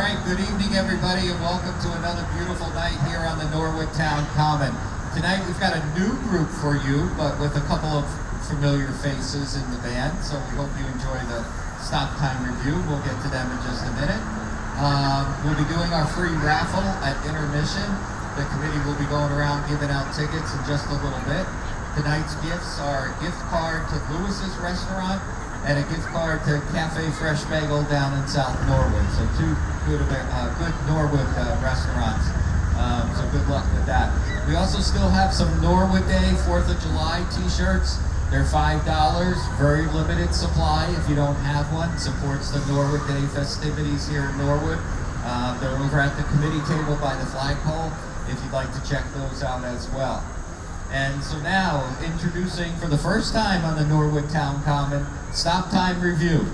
right, good evening everybody and welcome to another beautiful night here on the Norwood Town Common. Tonight we've got a new group for you, but with a couple of familiar faces in the band, so we hope you enjoy the Stoptime Revue. We'll get to them in just a minute. We'll be doing our free raffle at intermission. The committee will be going around giving out tickets in just a little bit. Tonight's gifts are a gift card to Lewis's Restaurant and a gift card to Cafe Fresh Bagel down in South Norwood. So two good Norwood restaurants. So good luck with that. We also still have some Norwood Day 4th of July t-shirts. They're $5, very limited supply. If you don't have one, supports the Norwood Day festivities here in Norwood. They're over at the committee table by the flagpole if you'd like to check those out as well. And so now, introducing for the first time on the Norwood Town Common, Stoptime Revue.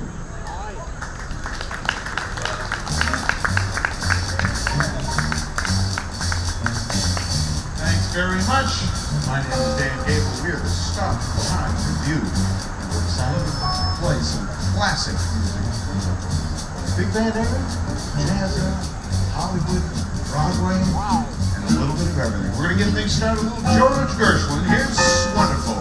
Thanks very much. My name is Dan Gable. We're the Stoptime Revue. And we're excited to play some classic music. Big band era, jazz era, Hollywood, Broadway, and a little bit of everything. We're going to get things started with George Gershwin. Here's Wonderful.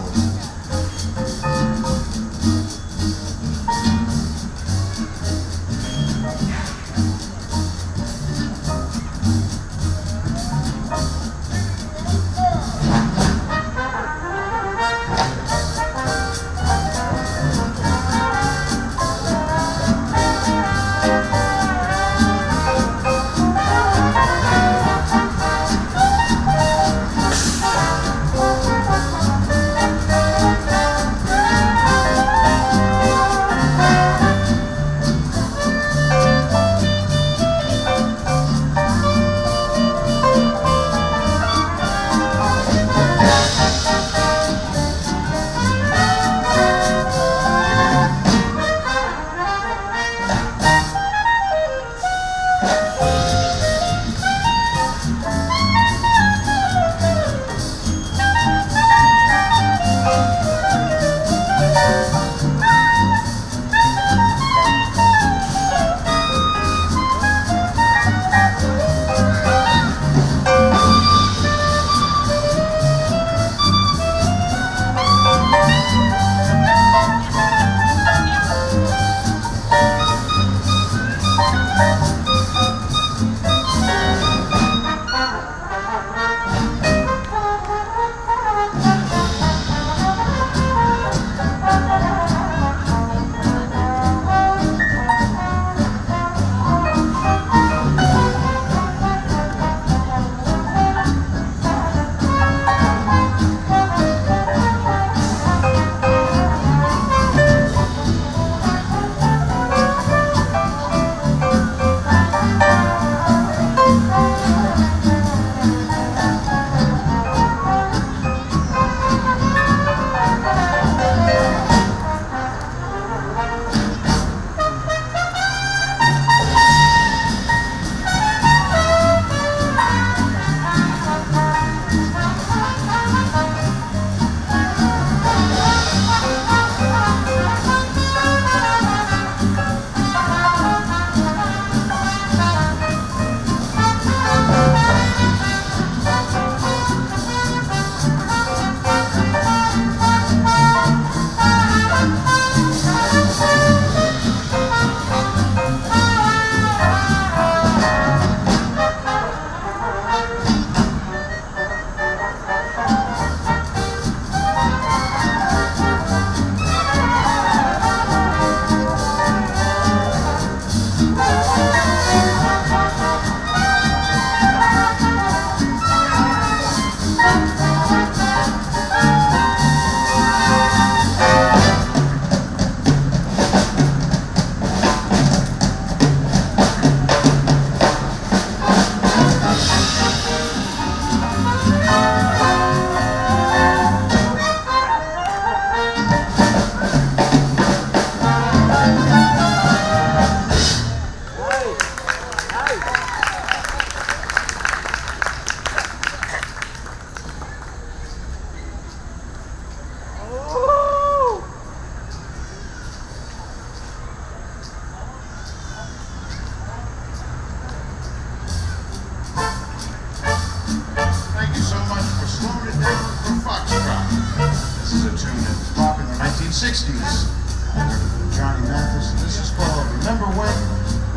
1960s. Johnny Mathis, and this is called Remember When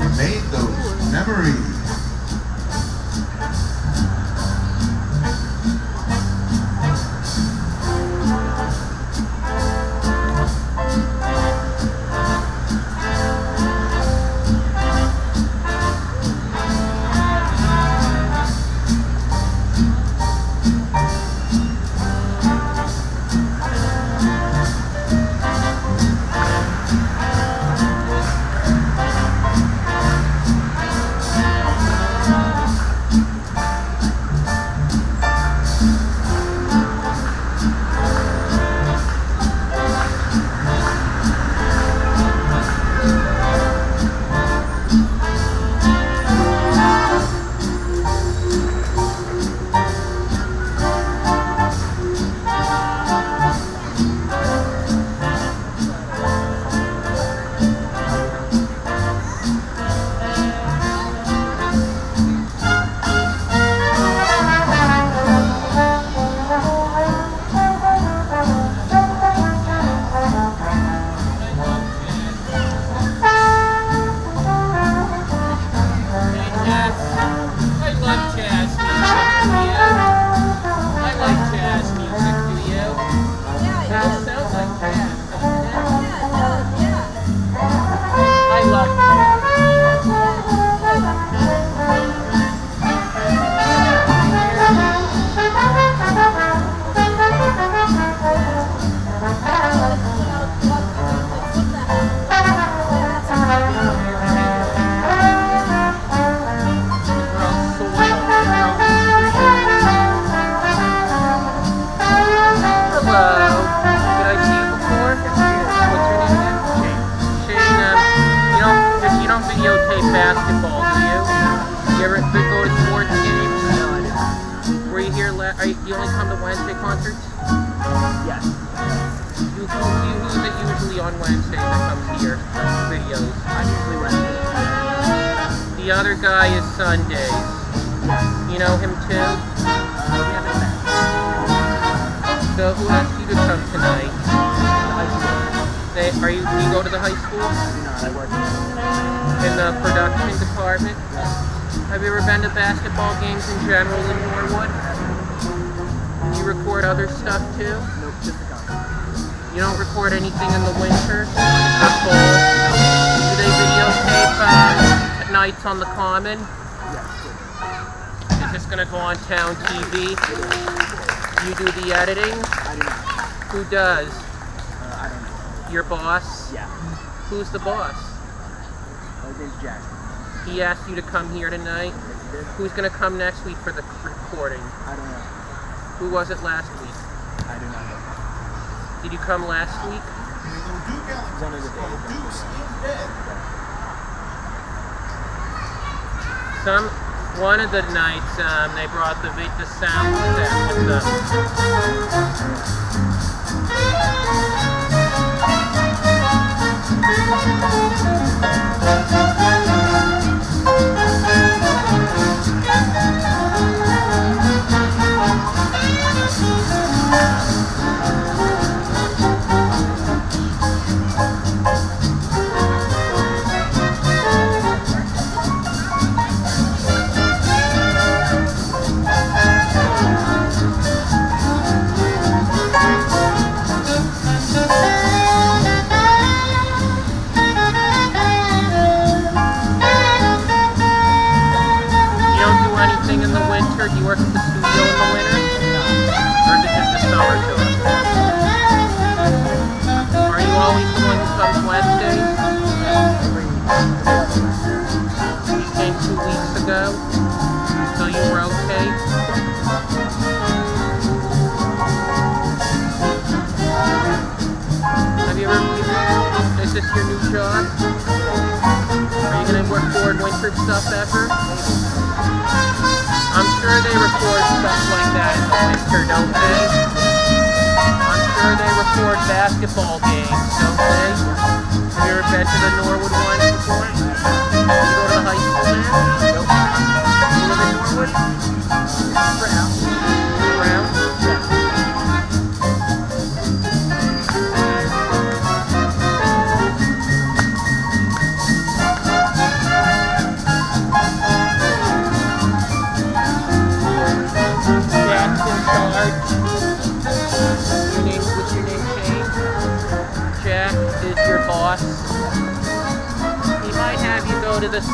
We Made Those Memories. Basketball, do you? You ever go to sports games? No, I didn't. Were you here? You only come to Wednesday concerts? Yes. Who's it usually on Wednesday that comes here? Videos. I'm usually Wednesday. The other guy is Sundays. You know him too? We haven't met. So who asked you to come tonight? High school. Do you go to the high school? No, I work In the production department? Have you ever been to basketball games in general in Norwood? You record other stuff too? Nope, just the concert. You don't record anything in the winter? Or fall? Do they videotape at nights on the Common? Yes, good. Is this going to go on town TV? You do the editing? I do not. Who does? I don't know. Your boss? Yeah. Who's the boss? His name's Jack. He asked you to come here tonight? Yes, he did. Who's going to come next week for the recording? I don't know. Who was it last week? I do not know. Did you come last week? He's under the table. One of the nights they brought the sound set with in the winter? Do you work at the studio in the winter? Or is it just the summer to it? Are you always the one who comes Wednesdays? You came 2 weeks ago, so you rotate? Have you ever, is this your new job? Are you going to record winter stuff ever? I'm sure they record stuff like that in the winter, don't they? I'm sure they record basketball games, don't they? Have you ever been to the Norwood one before? You go to the high school there? Nope. You live in Norwood? Brown. Around? Yeah. to this.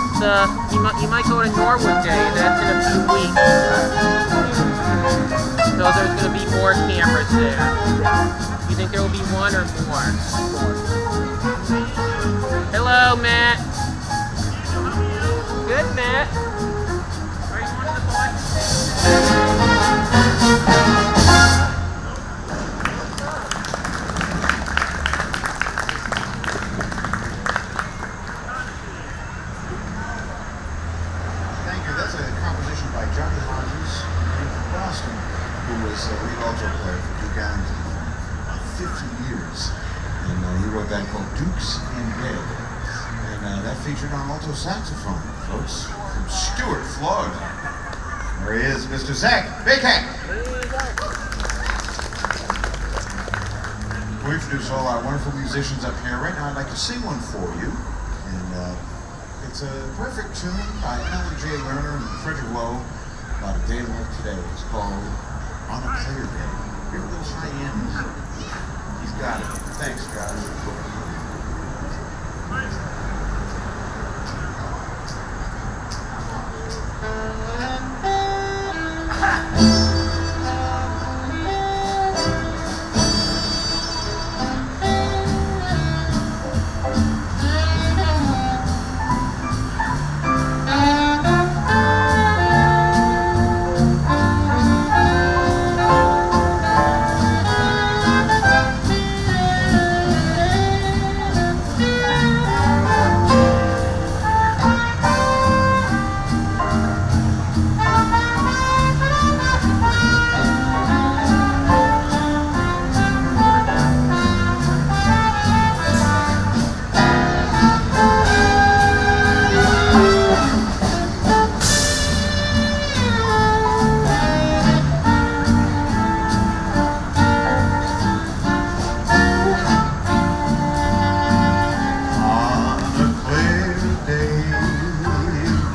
You might go to Norwood Day. That's in a few weeks. So there's going to be more cameras there. You think there will be one or more? Hello, Matt. Good, Matt. Are you one of the boys? Who was a lead alto player for Duke Ellington for 50 years. And he wrote that called Dukes in Bed. And that featured on alto saxophone, folks, from Stuart, Florida. There he is, Mr. Zach Baycat. We introduce all our wonderful musicians up here. Right now I'd like to sing one for you. And it's a perfect tune by Alan J. Lerner and Frederick Lowe about a day like today. It's called On a Clear Day. Here a little high end. He's got it. Thanks, guys.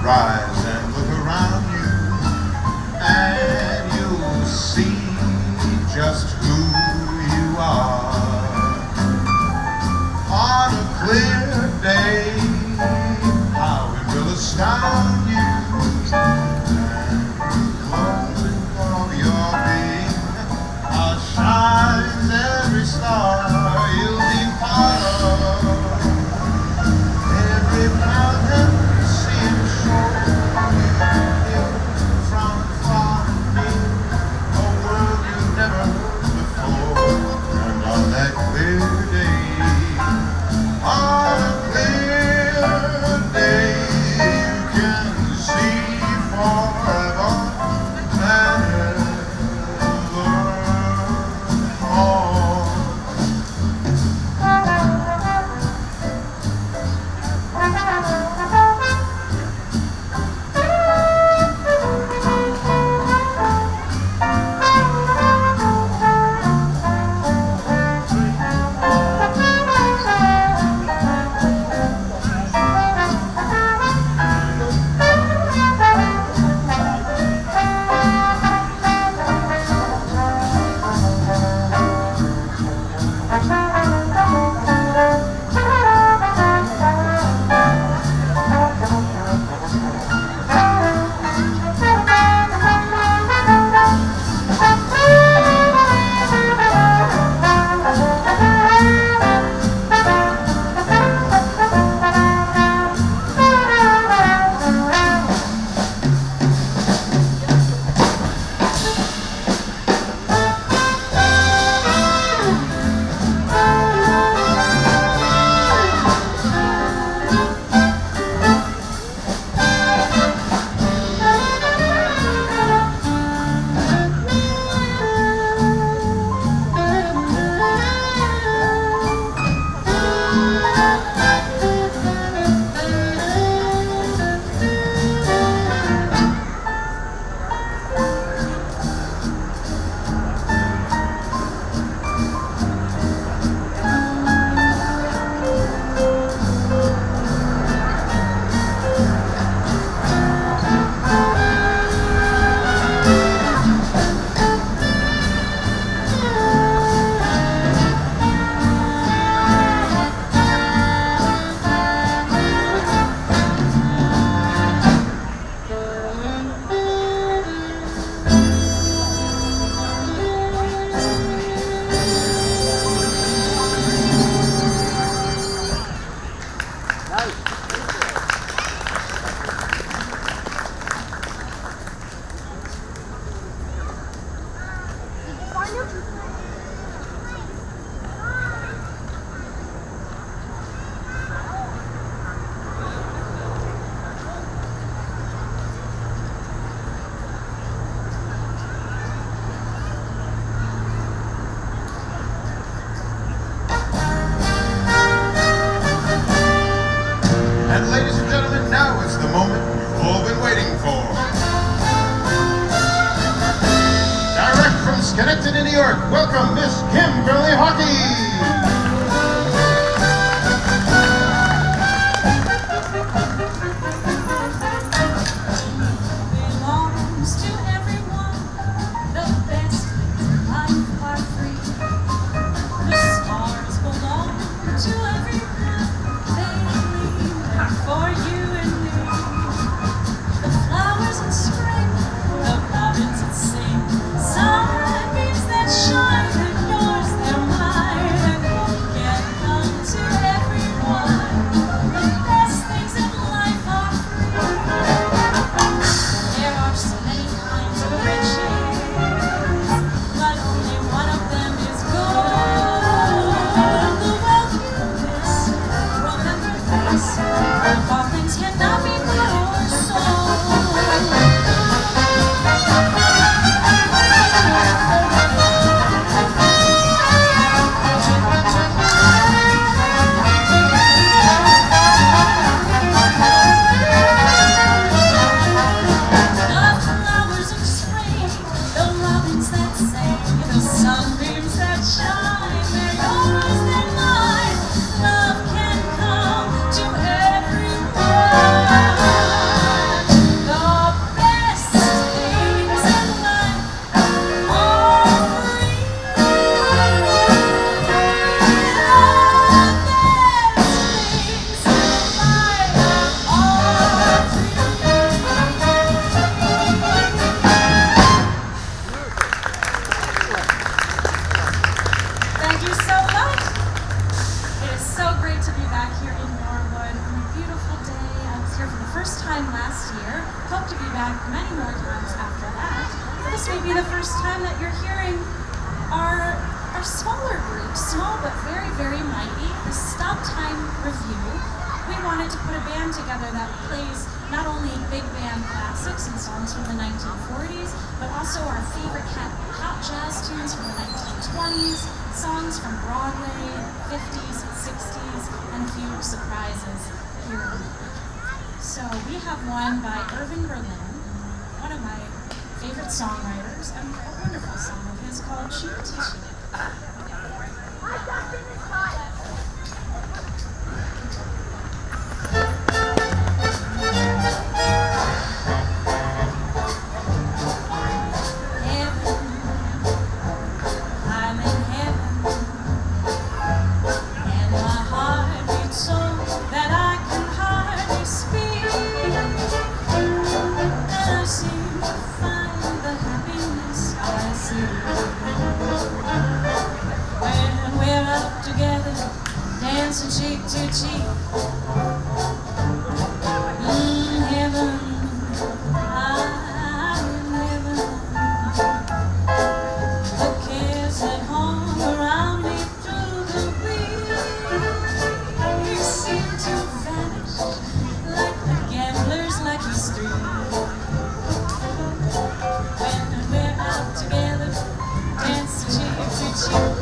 Rise and look around you, and you'll see just who you are. On a clear day, how it will astound you, and glowing of your being outshines every star you'll be part of. Every mountain from far and near, a world you've never York, welcome Miss Kimberly Hockey. Last year. Hope to be back many more times after that. This may be the first time that you're hearing our smaller group, small but very, very mighty, the Stoptime Revue. We wanted to put a band together that plays not only big band classics and songs from the 1940s, but also our favorite hot jazz tunes from the 1920s, songs from Broadway, 50s, 60s, and a few surprises here and there. So we have one by Irving Berlin, one of my favorite songwriters, and a wonderful song of his called Cheek to Cheek. Dancing cheek to cheek, heaven, I'm in heaven. The cares that hung around me through the week seem to vanish like the gambler's lucky streak. When we're out together, dancing cheek to cheek.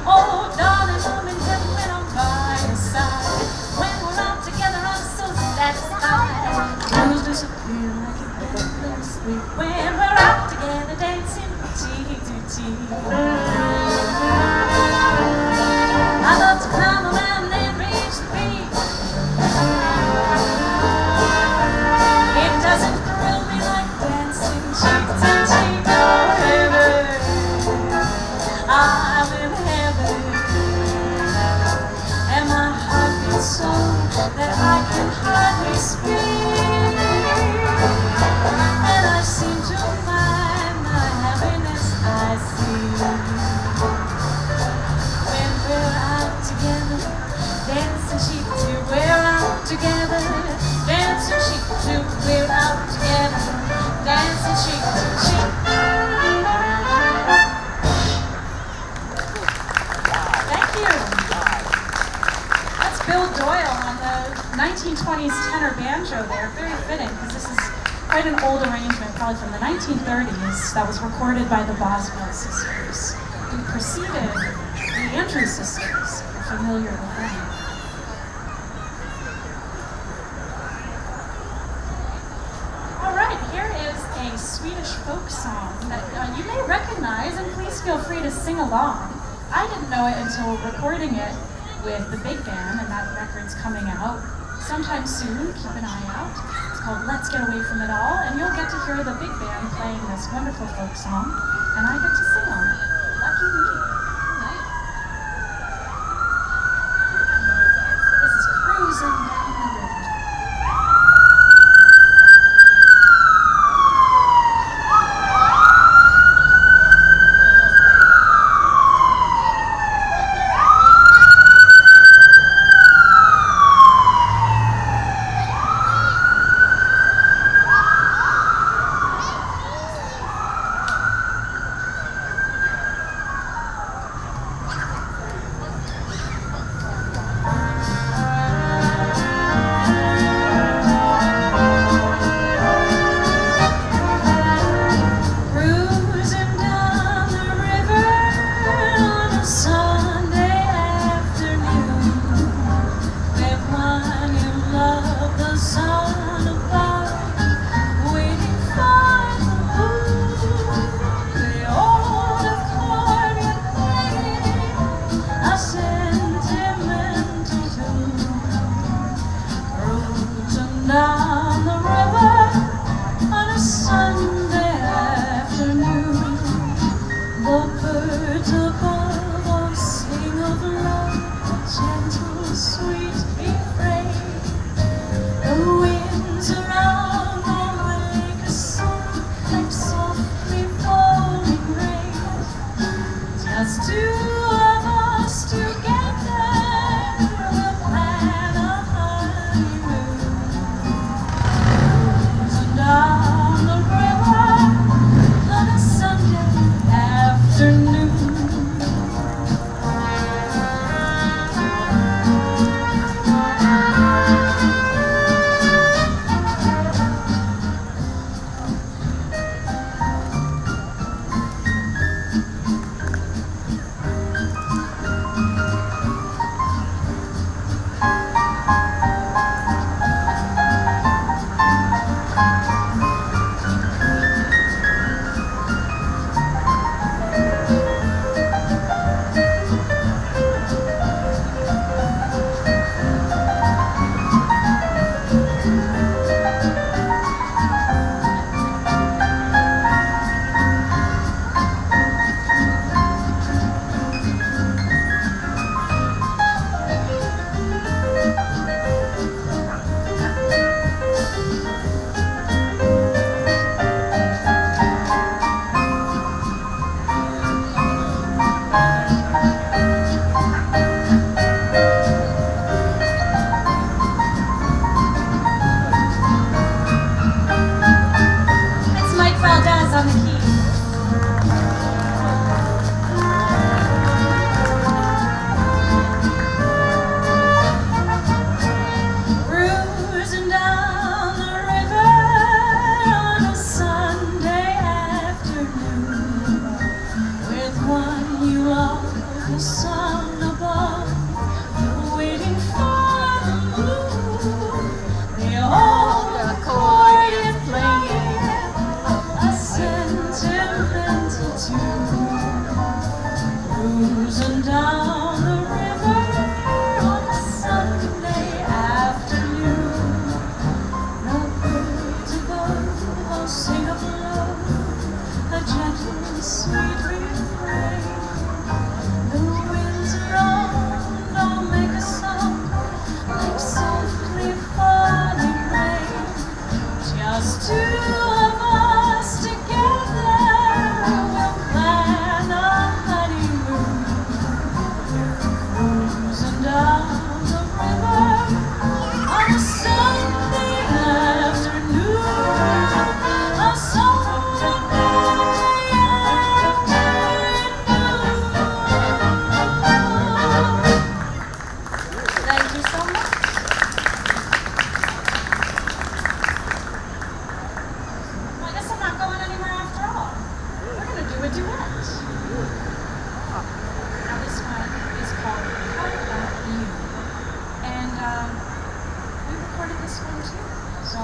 Oh, darling, I'm in heaven when I'm by your side. When we're out together, I'm so satisfied. when we're out together dancing tea to tea. I love to climb around and reach the peak. It doesn't thrill me like dancing cheek to cheek. Oh, heaven, I'm in heaven, and my heart beats so that I can hardly speak. And I seem to find the happiness I see when we're out together, dancing cheek to. We're out together, dancing cheek to. We're out together, dancing cheek to cheek. Thank you. That's Bill Doyle on the 1920s tenor banjo there. Very fitting, because this is quite an old arrangement, probably from the 1930s, that was recorded by the Boswell sisters, who preceded the Andrews sisters. You're familiar with them. All right, here is a Swedish folk song that you may recognize, and please feel free to sing along. I didn't know it until recording it with the big band, and that record's coming out sometime soon. Keep an eye out. It's called Let's Get Away From It All, and you'll get to hear the big band playing this wonderful folk song, and I get to sing on it. Lucky me. Right? This is Cruising Down the River.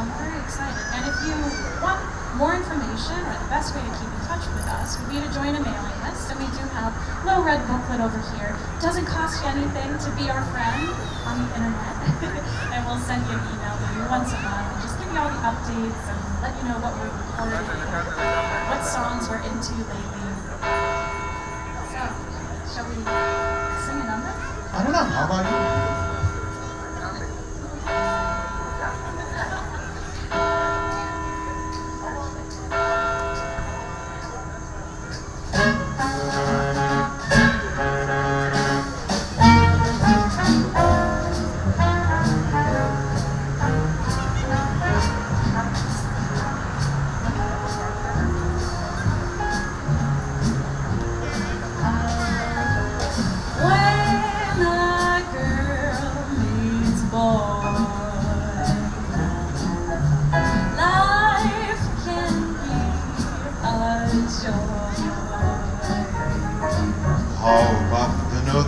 I'm very excited. And if you want more information, or the best way to keep in touch with us would be to join a mailing list. And we do have a little red booklet over here. It doesn't cost you anything to be our friend on the internet. And we'll send you an email maybe once a month and just give you all the updates and let you know what we're recording, what songs we're into lately. So, shall we sing a number? I don't know. How about you?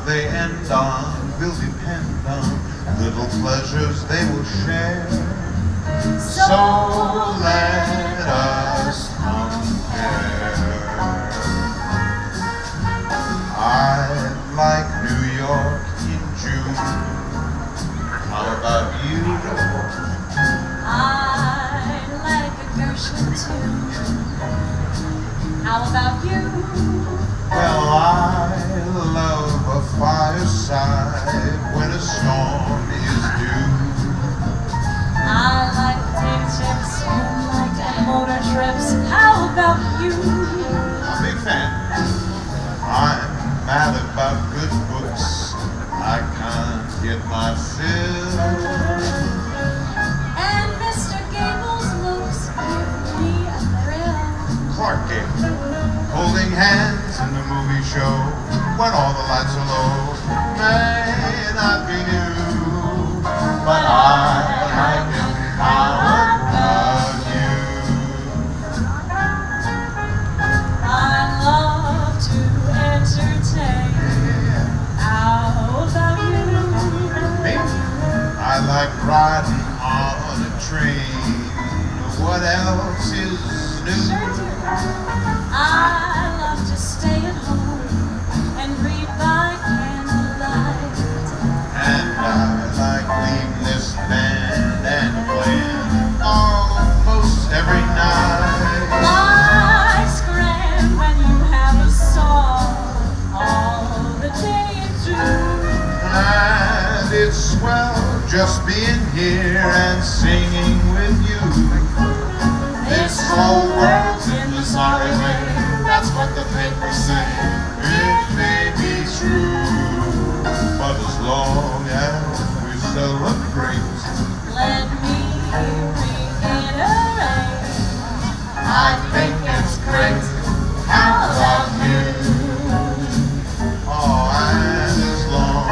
They end on will depend on little pleasures they will share. So let us compare. I like New York in June. How about you? I like a Gershwin tune. How about you? Well, I love a fireside when a storm is due. I like potato chips, moonlight, and motor trips. How about you? I'm a big fan. I'm mad about good books. I can't get my fill. And Mr. Gable's looks give me a thrill. Clark Gable, holding hands in the movie show when all the lights are low, may not be new, but I like it. How about you? I love to entertain. How about you? Me? I like riding on a train. What else is new? Sure do. I love to stay at home and read by candlelight. And I like leaving this band and playing almost every night. I scram when you have a song all the day through. And it's swell just being here and singing with you. This whole world's in the sorry way. That's what the papers say. It may be true, but as long as we celebrate, Let me reiterate, I think it's great. How about you? Oh, and as long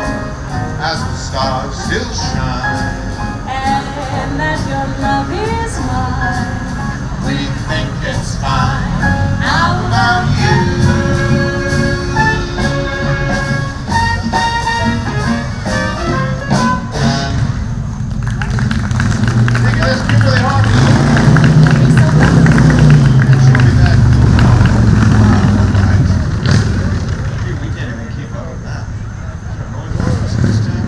as the stars still shine, and that your love is mine. we think it's fine. How about you? Think of this, Kimberly Harvey. She'll be back. We can't even keep up with that. This time.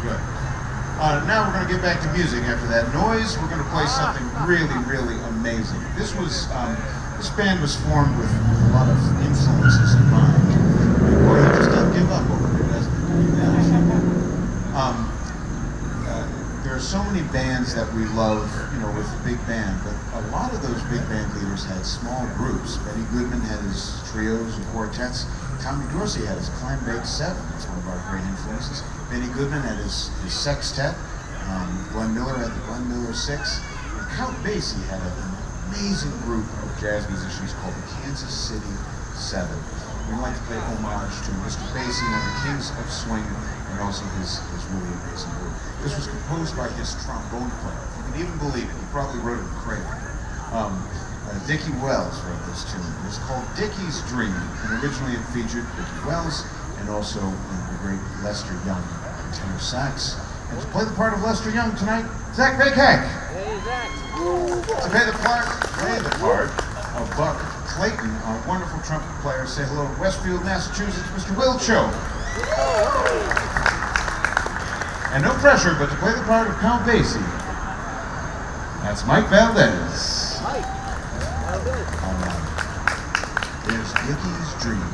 Good. Now we're going to get back to music after that noise. We're going to play something really, really amazing. This band was formed with a lot of influences in mind. Boy, he just doesn't give up over here, does he? There are so many bands that we love, with the big band, but a lot of those big band leaders had small groups. Benny Goodman had his trios and quartets. Tommy Dorsey had his Climb Bake Seven. That's one of our great influences. Benny Goodman had his sextet. Glenn Miller had the Glenn Miller Six. And Count Basie had an amazing group of jazz musicians called the Kansas City Seven. We'd like to pay homage to Mr. Basie, one of the kings of swing, and also his really amazing group. This was composed by his trombone player. If you can even believe it, he probably wrote it in crayon. Dickie Wells wrote this tune. It was called Dickie's Dream, and originally it featured Dickie Wells, and also the great Lester Young on tenor sax. And to play the part of Lester Young tonight, Zach Bakak. Hey, Zach. To play the part of Buck Clayton, our wonderful trumpet player. Say hello to Westfield, Massachusetts, Mr. Will Cho. And no pressure, but to play the part of Count Basie, that's Mike Valdez. Mike. How good. All right. There's Dicky's Dream.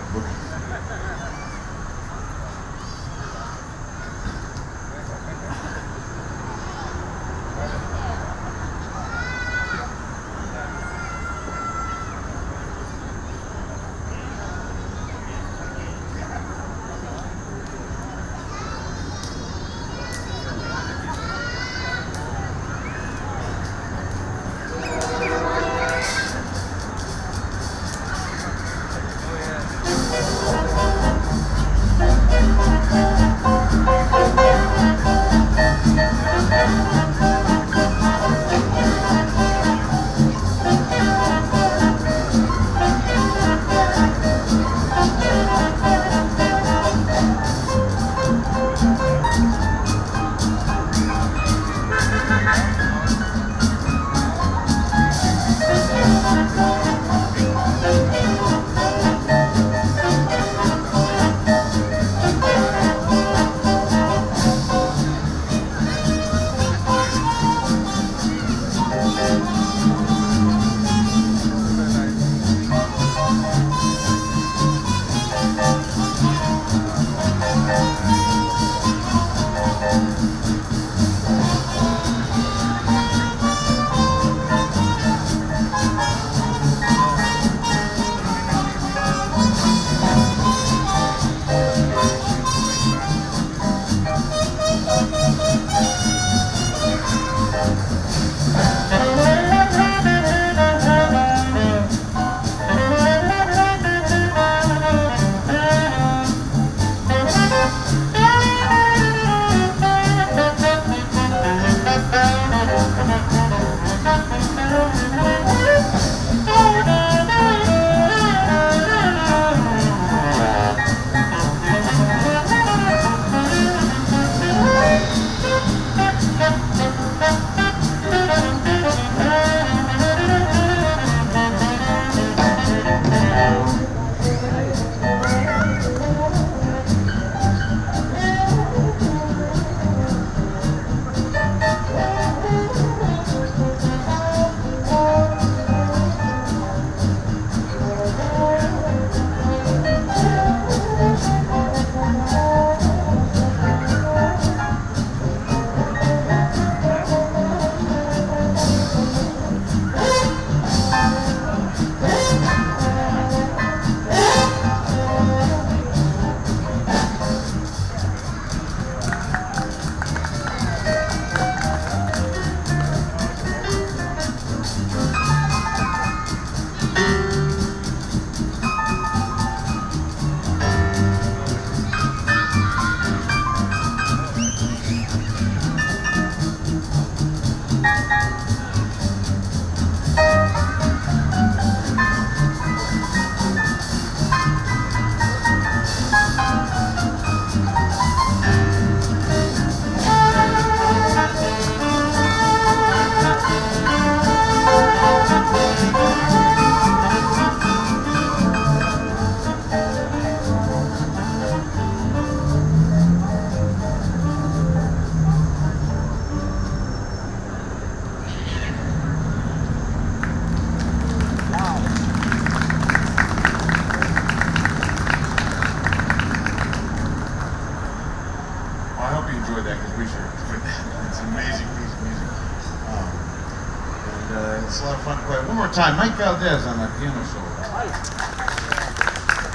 It's a lot of fun to play. One more time, Mike Valdez on that piano solo.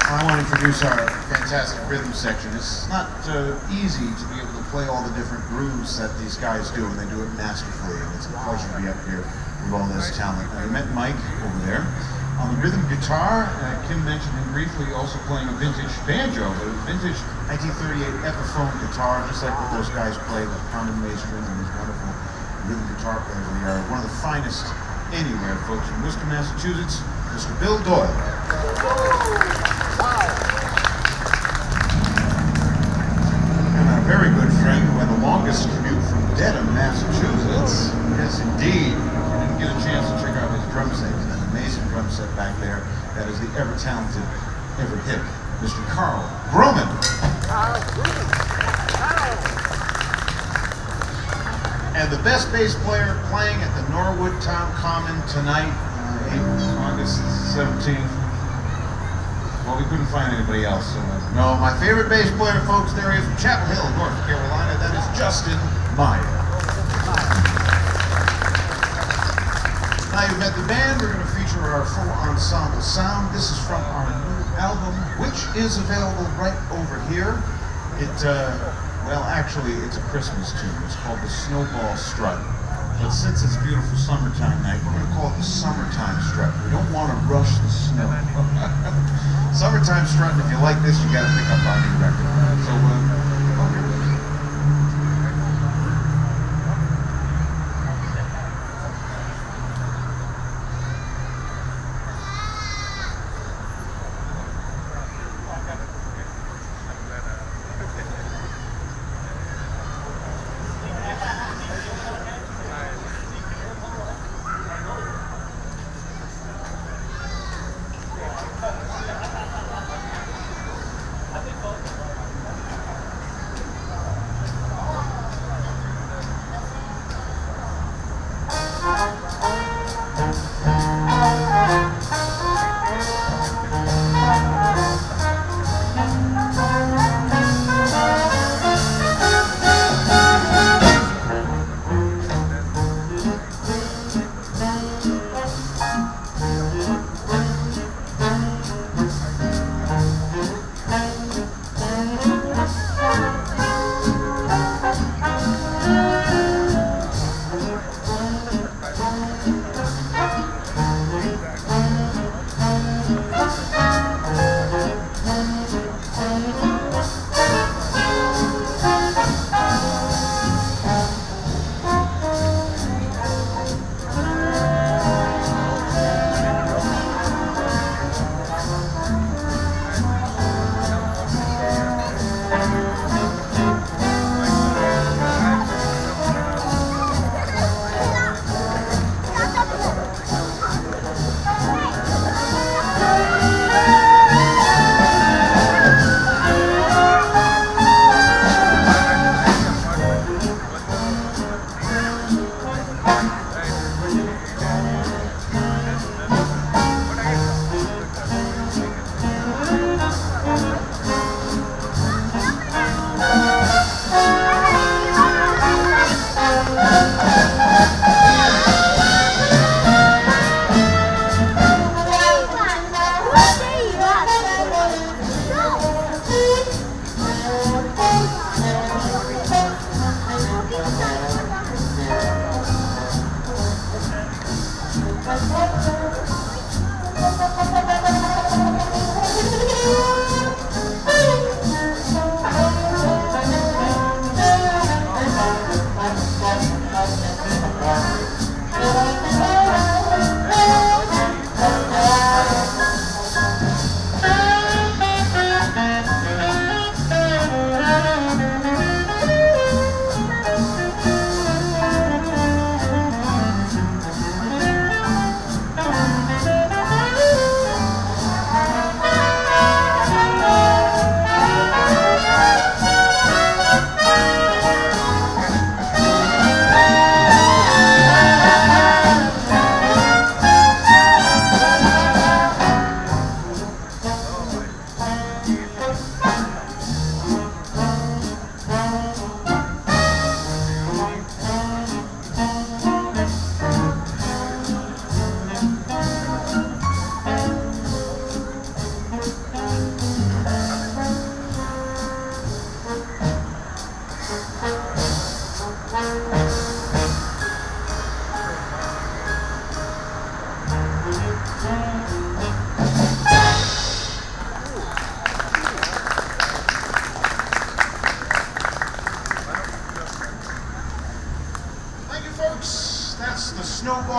I want to introduce our fantastic rhythm section. It's not easy to be able to play all the different grooves that these guys do, and they do it masterfully. And it's a pleasure to be up here with all this talent. I met Mike over there. On the rhythm guitar, Kim mentioned him briefly, also playing a vintage banjo, a vintage 1938 Epiphone guitar, just like what those guys play, with Common Masonry and these wonderful rhythm guitar players. They are one of the finest anywhere, folks. From Worcester, Massachusetts, Mr. Bill Doyle. Wow. very good friend who had the longest commute from Dedham, Massachusetts. Yes, indeed. If you didn't get a chance to check out his drum set, he's an amazing drum set back there. That is the ever-talented, ever-hip, Mr. Carl Groman. And the best bass player playing at the Norwood Town Common tonight, August 17th. Well, we couldn't find anybody else. So no, my favorite bass player, folks, there is from Chapel Hill, North Carolina. That is Justin Meyer. Now you've met the band. We're going to feature our full ensemble sound. This is from our new album, which is available right over here. Well, actually, it's a Christmas tune. It's called the Snowball Strut. But since it's beautiful summertime night, we're going to call it the Summertime Strut. We don't want to rush the snow. Summertime Strut, and if you like this, you got to pick up our new record. So, here it is.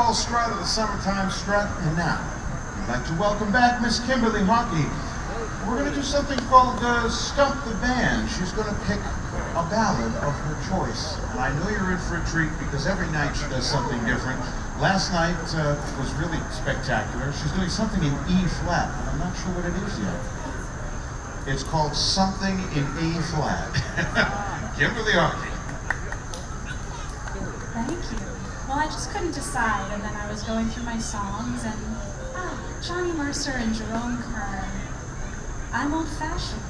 Strut of the Summertime Strut, and now I'd like to welcome back Miss Kimberly Hockey We're going to do something called Stump the Band. She's going to pick a ballad of her choice. And I know you're in for a treat because every night she does something different. Last night was really spectacular. She's doing something in E flat, but I'm not sure what it is yet. It's called Something in A flat. Kimberly Archie. Thank you. Well, I just couldn't decide, and then I was going through my songs, and Johnny Mercer and Jerome Kern. I'm old-fashioned.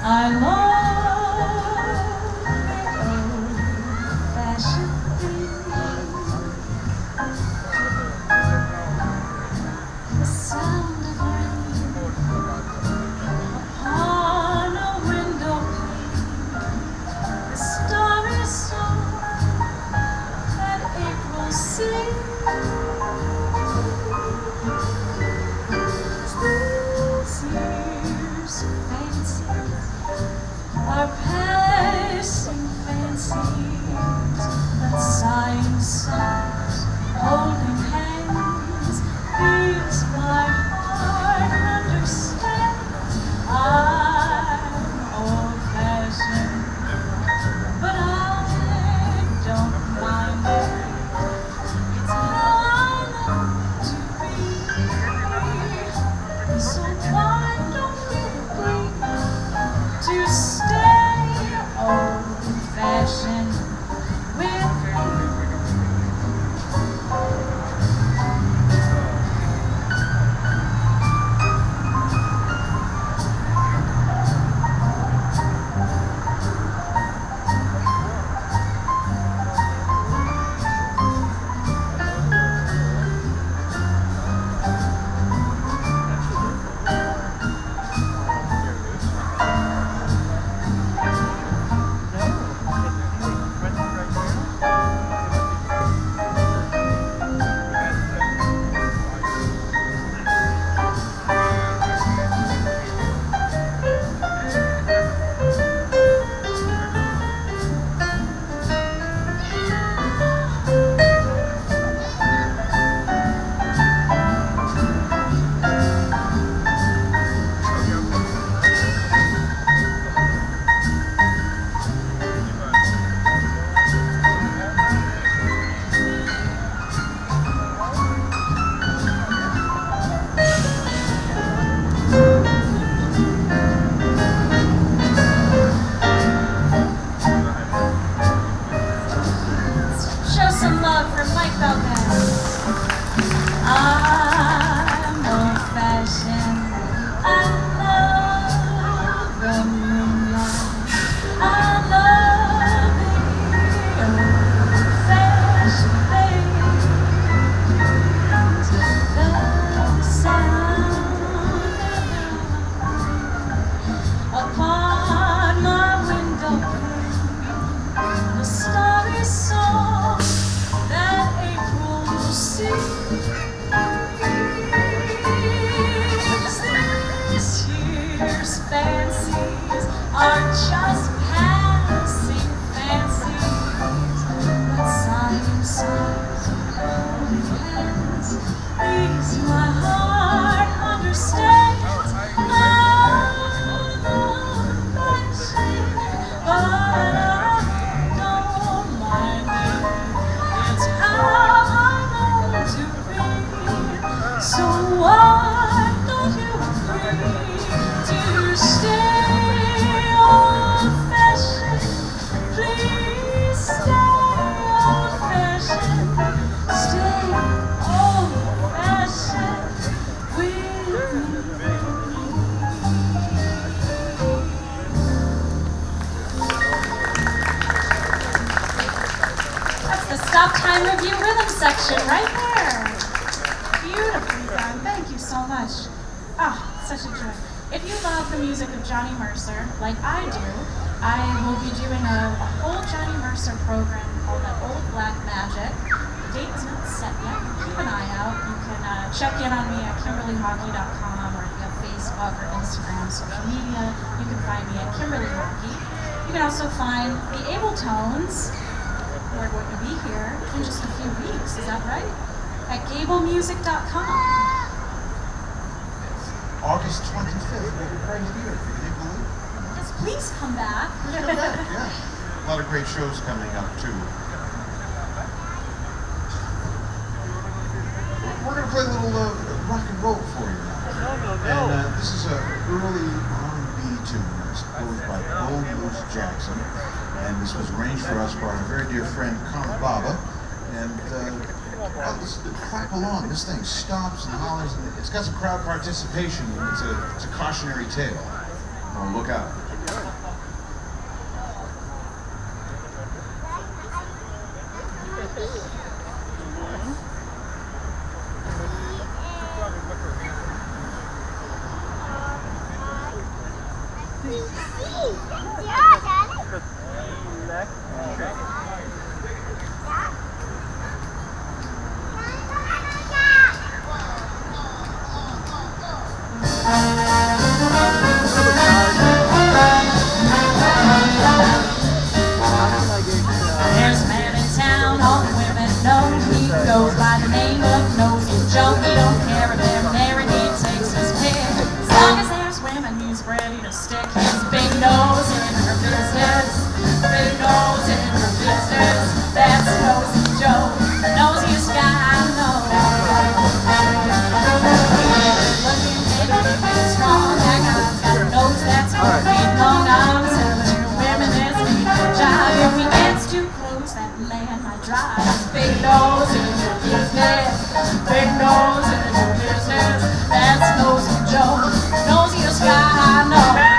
I love the old-fashioned thing. The sound of rain upon a window pane, the starry song that April sings. This year's fancy are passing fancies, that sighing songs, holding hands, gives my heart understands. I'm old-fashioned, but I don't mind it. It's how I love to be. So why don't you agree to stay old-fashioned with me? Show some love for Mike Valdez. I'm old-fashioned. I love the moonlight. I love the old-fashioned things. The sound upon my window pane, the starry song that April sings. This year's fancies are just passing fancies, but sighing songs and holding hands, these my heart understands. I'm old-fashioned, but I don't mind it. It's how I love to be. So why don't you agree to stay old-fashioned? Stoptime Revue rhythm section right there. Beautifully done. Thank you so much. Ah, such a joy. If you love the music of Johnny Mercer, like I do, I will be doing a whole Johnny Mercer program called The Old Black Magic. The date is not set yet. Keep an eye out. You can check in on me at KimberlyHockey.com, or if you have Facebook or Instagram, social media, you can find me at Kimberly Hockey. You can also find the Abletones, who are going to be here in just a few weeks. Is that right? At GableMusic.com. August 25th, what a crazy year. Can you believe it? Yes, please come back. Come back, yeah. A lot of great shows coming up, too. We're going to play a little rock and roll for you now. And this is an early R&B tune that's composed by Old Moose Jackson. And this was arranged for us by our very dear friend, Kama Baba. And let's clap along. This thing stops and hollers, and it's got some crowd participation. It's a cautionary tale. Oh, look out. There's a man in town, all the women know he goes by the name of Nosy Joe. He don't care if they're married, he takes his pick. As long as there's women, he's ready to stick his big nose in her business. Big nose in her business. That's Nosy Joe, the nosiest guy I know. Looking big and strong, that guy's got a nose that's 4 feet long. I'm telling you, women, this ain't no job. If he gets too close, that man might drive. Big nose in your business. Big nose in your business. That's Nosy Joe, the nosiest guy I know.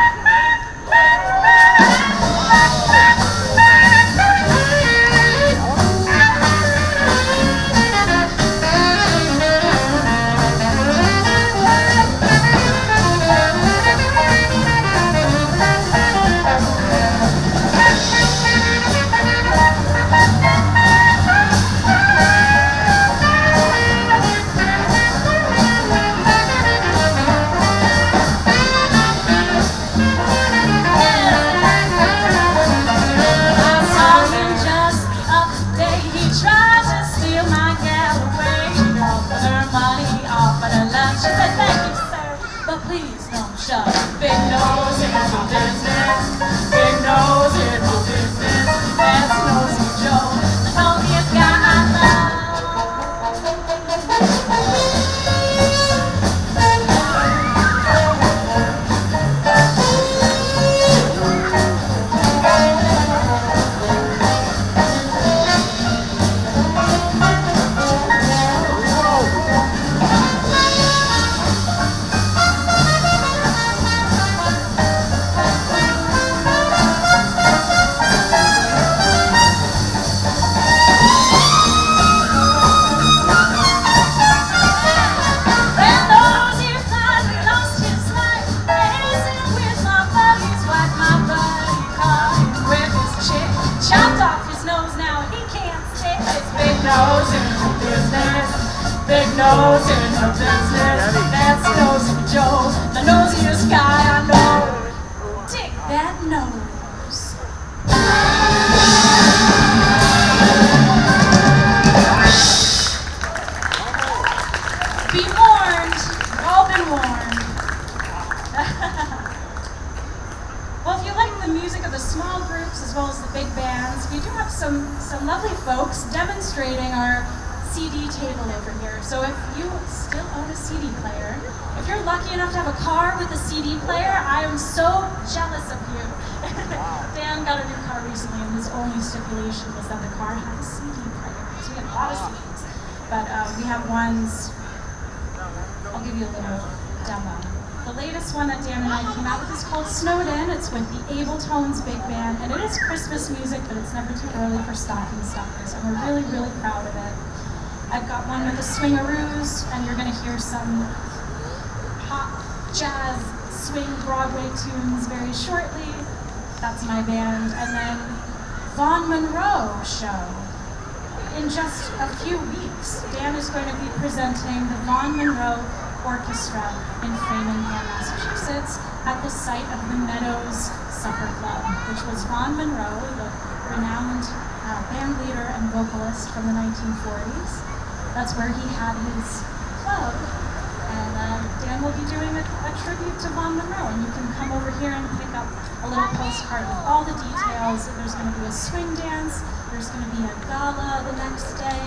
Big nose in my business. Big nose in my business. That's Nosy Joe, the nosiest guy I know. Big nose in her business. That's Nosy Joe, the nosiest guy I know. Take that nose. Be warned. You've all been warned. Well, if you like the music of the small groups as well as the big bands, we do have some lovely folks demonstrating our CD table over here. So if you still own a CD player, if you're lucky enough to have a car with a CD player, I am so jealous of you. Dan got a new car recently, and his only stipulation was that the car had a CD player. So we have a lot of CDs. But we have ones, I'll give you a little demo. The latest one that Dan and I came out with is called Snowed In. It's with the Able Tones Big Band, and it is Christmas music, but it's never too early for stocking stuffers, and we're really, really proud of it. I've got one with the Swingaroos, and you're gonna hear some pop, jazz, swing, Broadway tunes very shortly. That's my band. And then Vaughn Monroe show. In just a few weeks, Dan is going to be presenting the Vaughn Monroe Orchestra in Framingham, Massachusetts, at the site of the Meadows Supper Club, which was Vaughn Monroe, the renowned band leader and vocalist from the 1940s. That's where he had his club, and Dan will be doing a tribute to Vaughn Monroe, and you can come over here and pick up a little postcard with all the details. There's going to be a swing dance, there's going to be a gala the next day,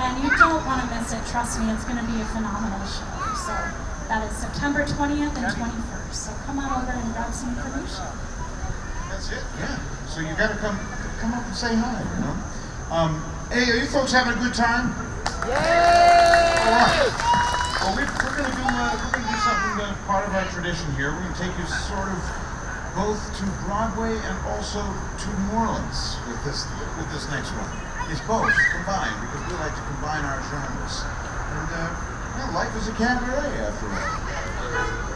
and you don't want to miss it. Trust me, it's going to be a phenomenal show. So that is September 20th and 21st. So come on over and grab some information. That's it, yeah. So you gotta come up and say hi, you know? Hey, are you folks having a good time? Yay! All right. Well, we're gonna do something part of our tradition here. We're gonna take you sort of both to Broadway and also to New Orleans with this next one. It's both combined because we like to combine our genres. And well, life is a cabaret after all.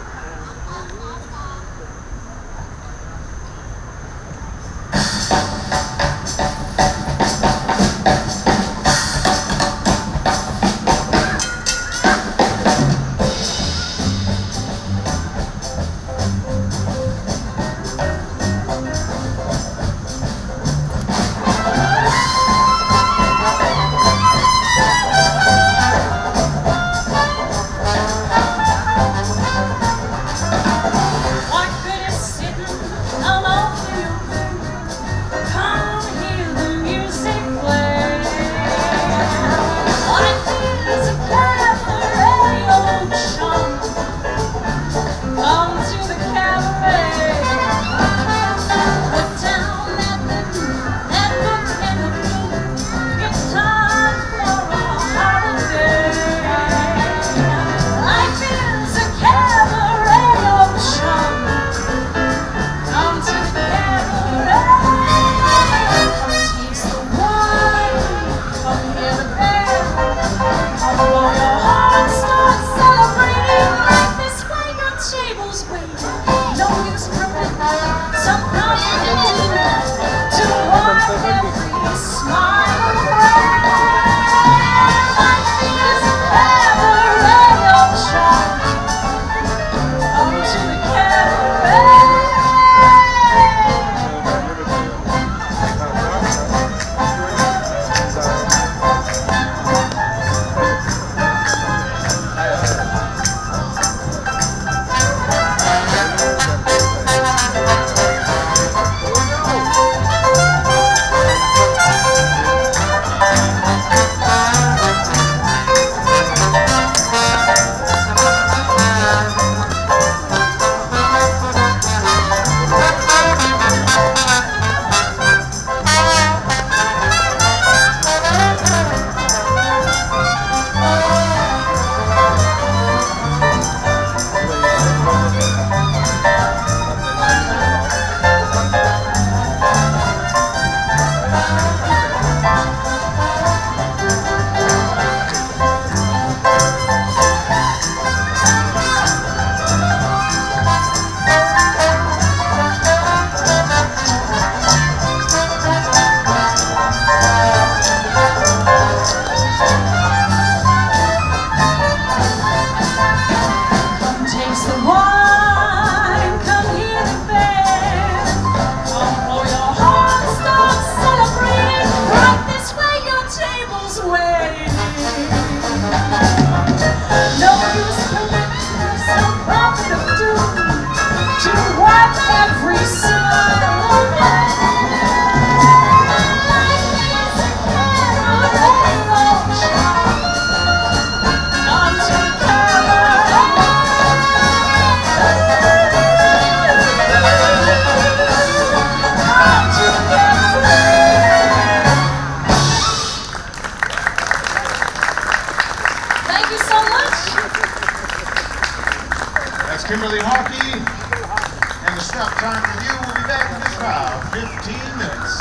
15 minutes.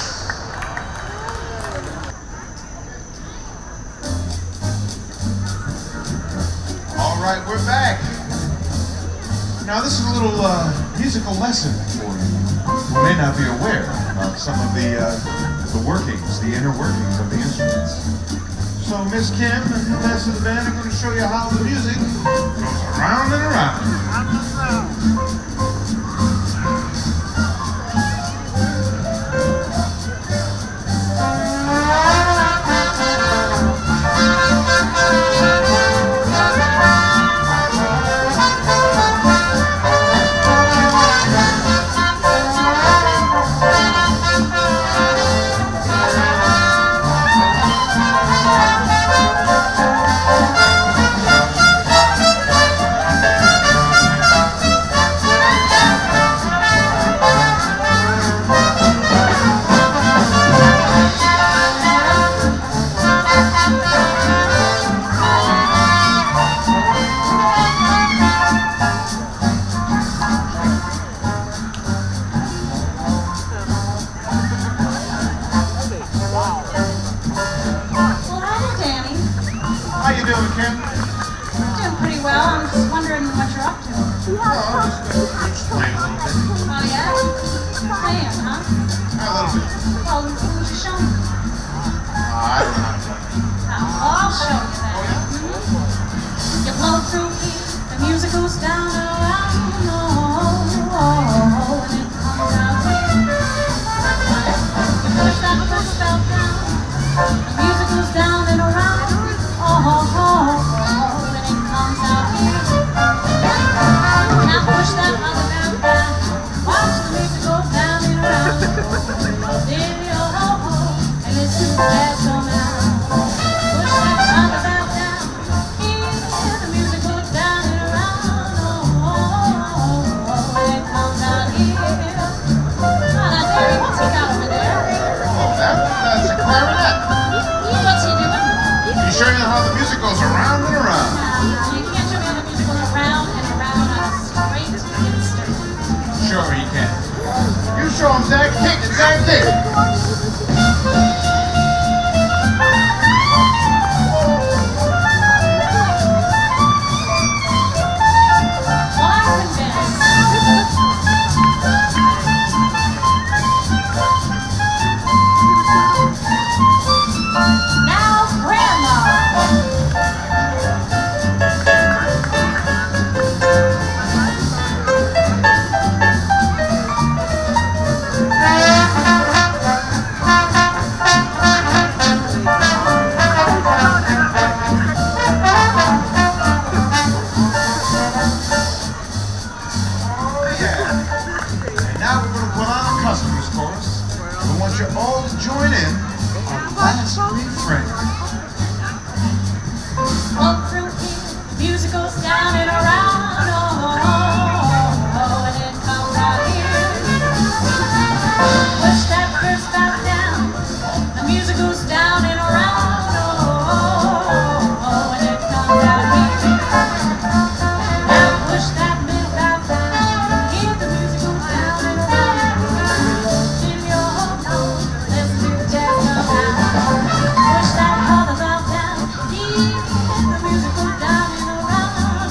All right, we're back. Now this is a little musical lesson for you. You may not be aware of some of the workings, the inner workings of the instruments. So Miss Kim and the rest of the band are going to show you how the music goes around and around. How you doing, Kim? Doing pretty well. I'm just wondering what you're up to. Just playing a little bit. Oh, yeah? Playing, huh? A little bit. Well, would you show me? I don't know how to play. Oh, I'll show you that. Oh, yeah? You blow through here, the music goes down and around, oh, and it comes out here. You push that first belt down, the music goes down and around, oh, and it comes out here. Now push that other belt down, watch the music go down and around, and listen to that come out. Push that other belt down, hear the music go down and around, and it comes out here. Now, Terry, what's he got over there? Oh, that's a clarinet. What's he doing? He's showing you how the music goes around and around. You can't show me how the music goes around and around on a straight instant. Sure he can. You show him, Zach. Kick it, Zach, kick it. Well, I'm convinced. Now, Grandma. And now we're going to put on a customer's chorus. We want you all to join in on the last refrain. Walk through here, music goes down and around, and it comes out here. Push that first belt down, the music goes down and around, and it comes out here. Now push that middle belt down, hear the music go down and around. In your home, let's do jazz now. Push that other belt down, hear the music go down and around,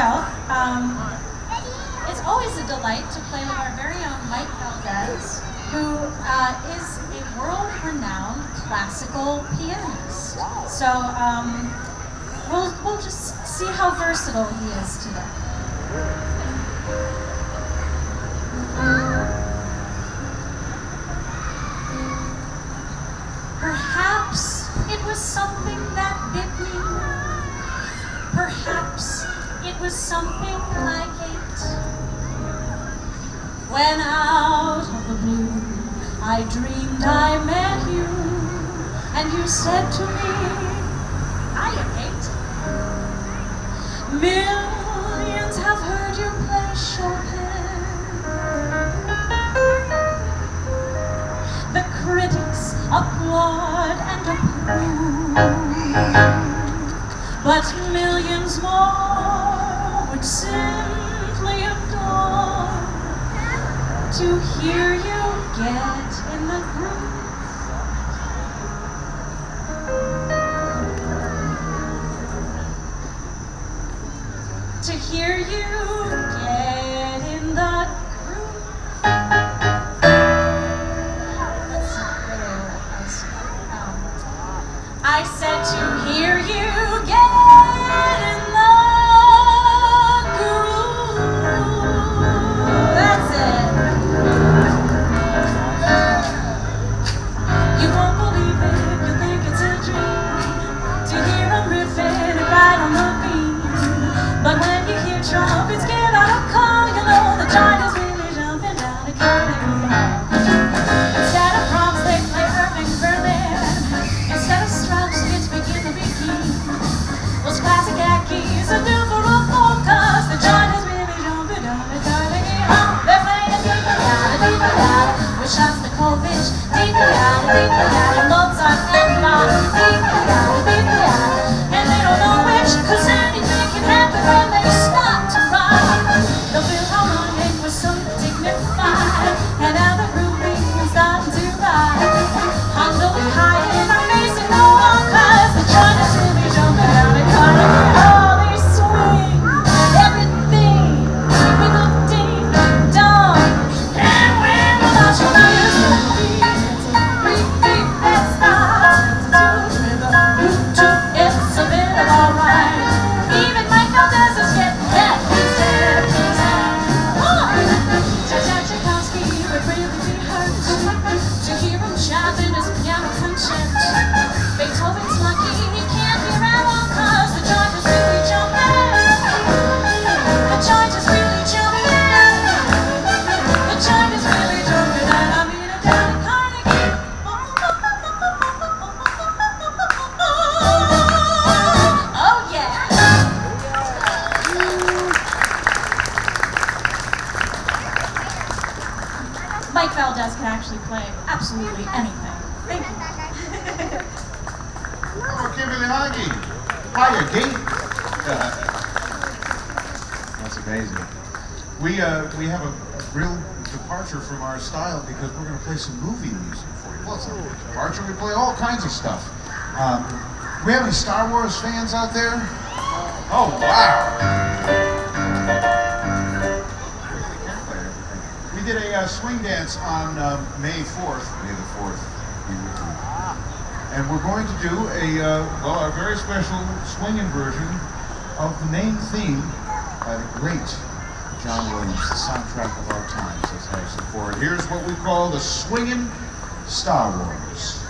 go. It's always a delight to play with our very own Mike Valdez, who is a world-renowned classical pianist. So we'll just see how versatile he is today. Perhaps it was something that bit me. Perhaps it was something I ate. When out of the blue I dreamed I met you, and you said to me, I am eight. Millions have heard you play Chopin. The critics applaud and approve, but millions more would simply adore to hear you get in the groove. To hear you get in the groove. That's not really what I said. I said to hear you get in the groove. That's it. You won't believe it, you think it's a dream to hear 'em riffing and right on the beat. But when you hear trumpets give out a call, you know the joint is really jumping down the corridor. Instead of Brahms, they play Irving Berlin. Instead of Strauss, kids begin to begin. Those classic keys are due for a focus. The joint is really jumping down the corridor. They're playing deeper, with Shostakovich, deeper, Mozart and Bach, deeper, and they don't know which, 'cause anything can happen when they start to rock. The Philharmonic was so dignified, and now the grooving is starting to rise. Handel and Haydn are facing no one, 'cause the joint is really jumping down the corridor. Oh, they swing everything with a ding dong, and when the march players beat, it's a beat that starts to with a root to it's a bit of alright. Even Mike Valdez is getting that piece there, piece there. Tchaikovsky would really be hurt to hear him chopping his piano concerto. Beethoven's lucky he can't hear at all, 'cause the joint is really jumping. The joint is really jumping. The joint is really jumping, and I mean it down in Carnegie. Oh yeah. Mike Valdez can actually play absolutely anything. Thank you. Oh, Kimberly Hagee. Hiya, Gate. That's amazing. We have a real departure from our style because we're going to play some movie music for you. Well, it's not a departure. We play all kinds of stuff. We have any Star Wars fans out there? Oh, wow. We did a swing dance on May 4th. May the 4th be with you. And we're going to do a very special swinging version of the main theme by the great John Williams, the soundtrack of our times, as Harrison Ford. Here's what we call the swinging Star Wars.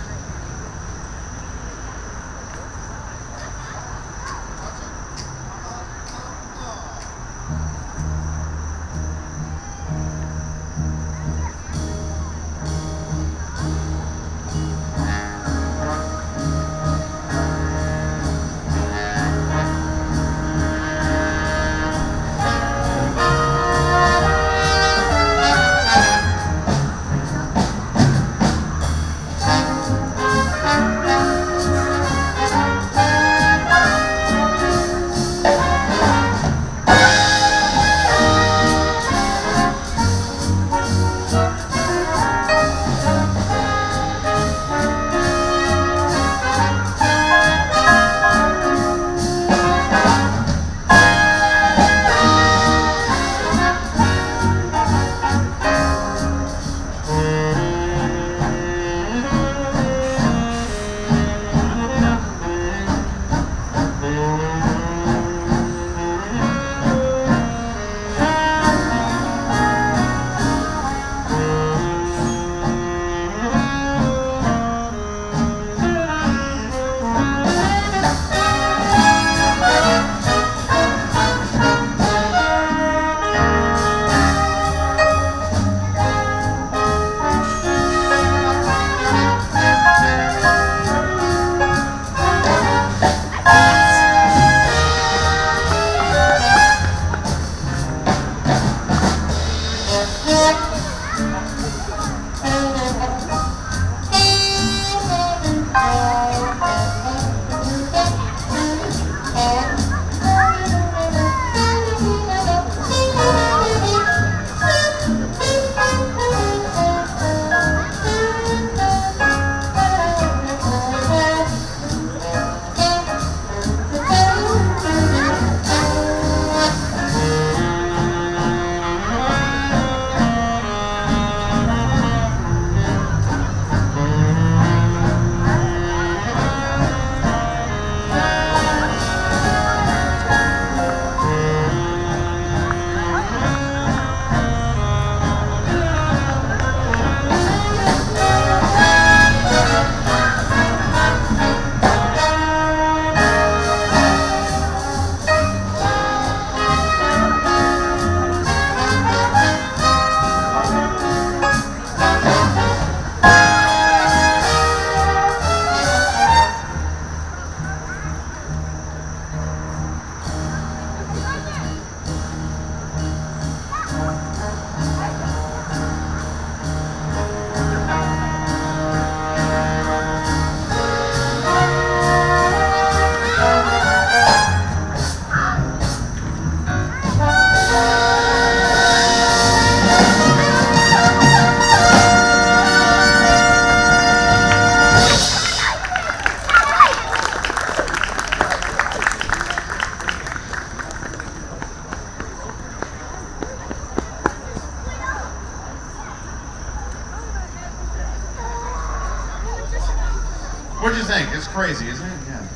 It's crazy, isn't it? Yeah.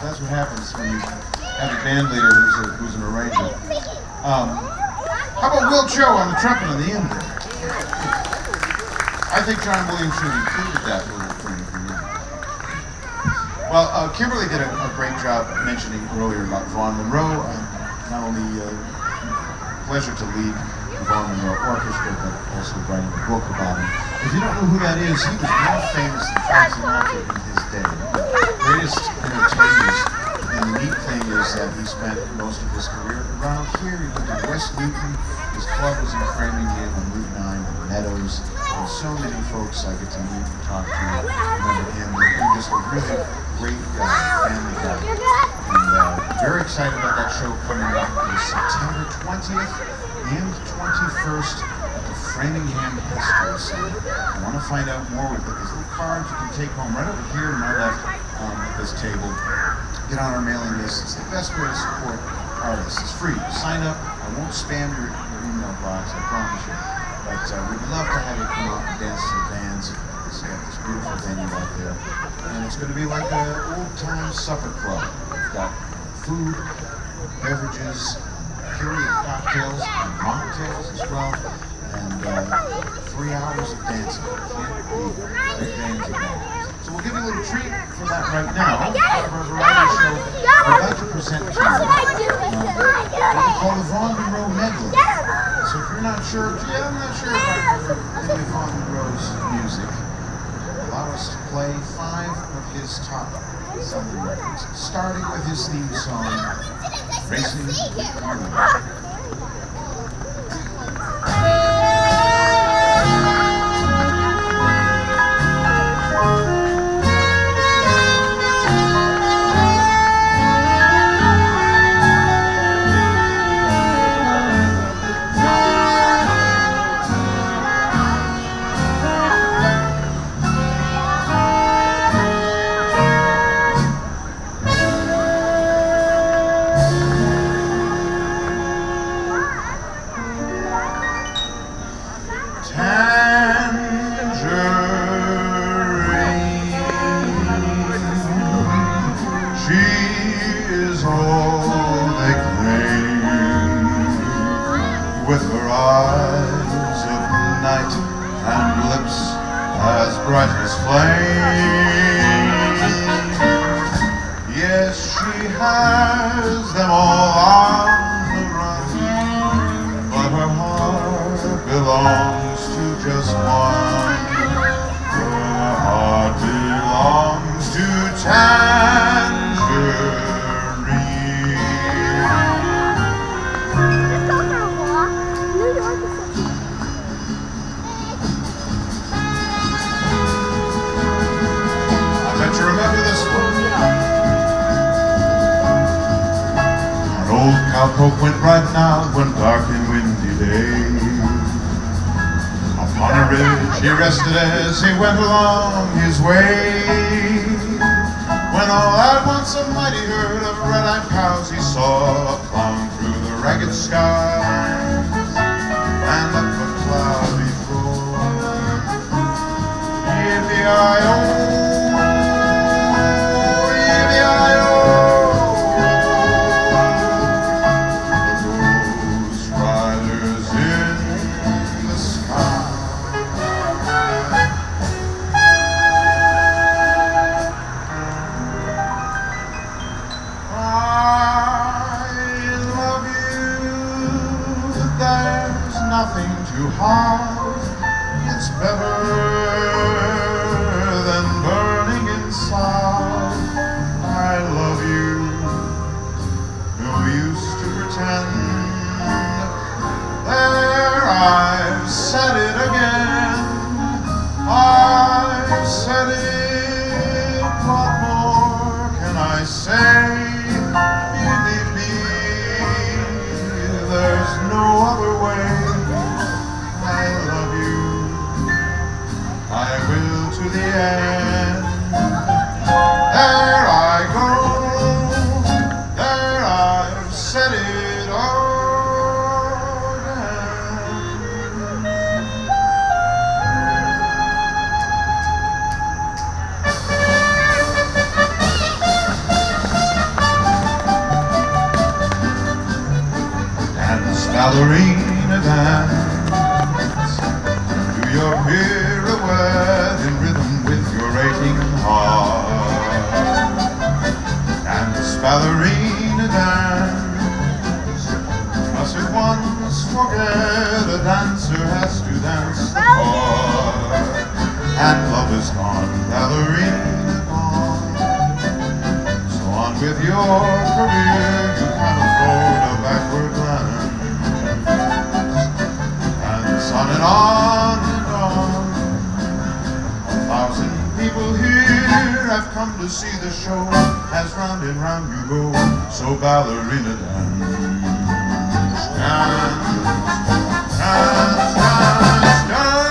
That's what happens when you have a band leader who's an arranger. How about Will Cho on the trumpet on the end there? I think John Williams should have included that little thing for me. Well, Kimberly did a great job mentioning earlier about Vaughn Monroe. Not only pleasure to lead the Vaughn Monroe Orchestra, but also writing a book about him. If you don't know who that is, he was more famous than Frank Sinatra in his day. Greatest entertainers. And the neat thing is that he spent most of his career around here. He lived in West Newton. His club was in Framingham on Route 9 in the Meadows. And so many folks I get to meet and talk to remember him. He's just a really great guy, family guy. And very excited about that show coming up. It is September 20th and 21st at the Framingham History Center. I want to find out more. We've got these little cards you can take home right over here to my left at this table. Get on our mailing list. It's the best way to support artists. It's free. Sign up. I won't spam your email box, I promise you. But we'd love to have you come out and dance to the bands. It's got this beautiful venue out there. And it's going to be like an old-time supper club. We've got food, beverages, period cocktails, and mocktails as well. And 3 hours of dancing. Can't beat big bands of that. So we'll give you a little treat for that right now. Part of our variety show, I'd like to present to you what we call the Vaughn Monroe Medley. So if you're not sure, I'm not sure if I've heard any of Vaughn Monroe's music. Allow us to play 5 of his top selling records, starting with his theme song, Racing with You. With her eyes of night and lips as bright as flame. Yes, she has them all on the run, but her heart belongs to just one. Her heart belongs to Tangerine. Old cowpoke went right now one dark and windy day. Upon a ridge he rested as he went along his way. When all at once a mighty herd of red-eyed cows he saw plowing through the ragged skies and up a cloudy floor. Yippee-yi-oh, nothing too hard, it's better than burning inside. I love you, no use to pretend. There, I've said it again, I've said it, what more can I say? Believe me, there's no other way. I love you, I will to the end. There I go, there I've said it all again. ballerina dance. Do your pirouette in rhythm with your aching heart. Dance, ballerina dance. Must at once forget a dancer has to dance the part. And love is gone, ballerina gone. So on with your career, you can't afford a backward glance. And on and on and on. 1,000 people here have come to see the show. As round and round you go, so ballerina dance. Dance, dance, dance, dance.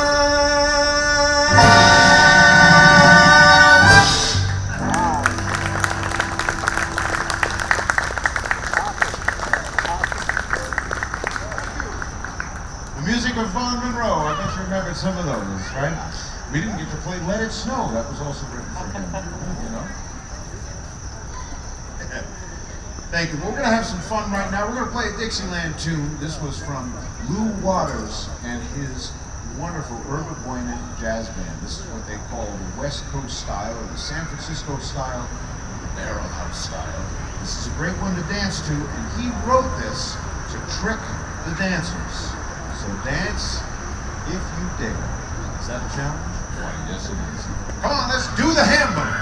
Music of Vaughn Monroe. I bet you remember some of those, right? We didn't get to play Let It Snow. That was also written for him, you know? Thank you. Well, we're going to have some fun right now. We're going to play a Dixieland tune. This was from Lou Waters and his wonderful Irma Boynan jazz band. This is what they call the West Coast style, or the San Francisco style, the barrel house style. This is a great one to dance to, and he wrote this to trick the dancers. So dance if you dare. Is that a challenge? Why, yes it is. Come on, let's do the hamburger.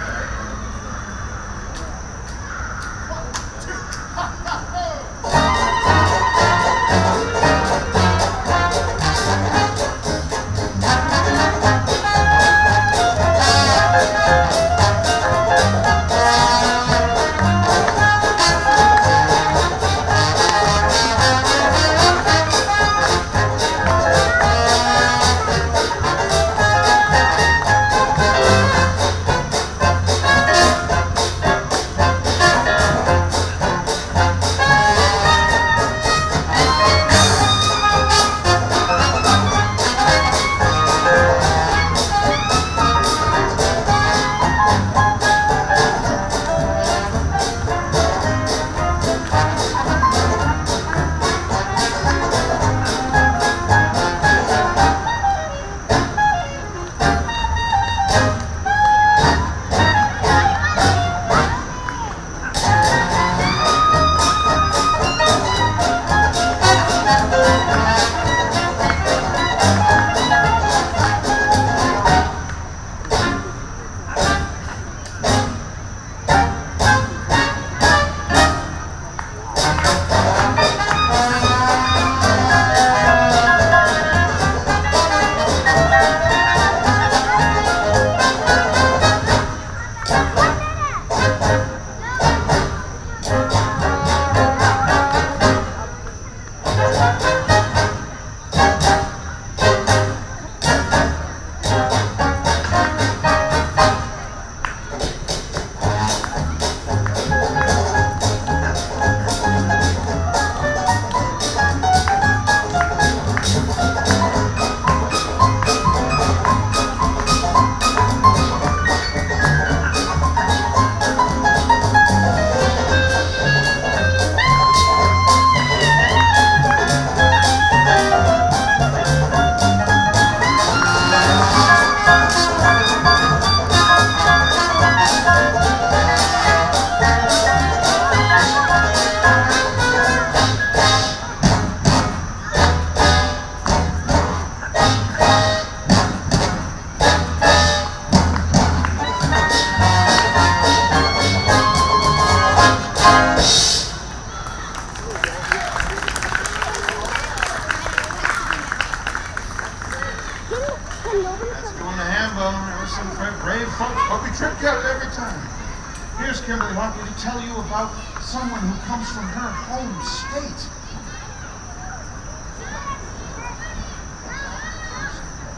Here's Kimberly Hawkins to tell you about someone who comes from her home state.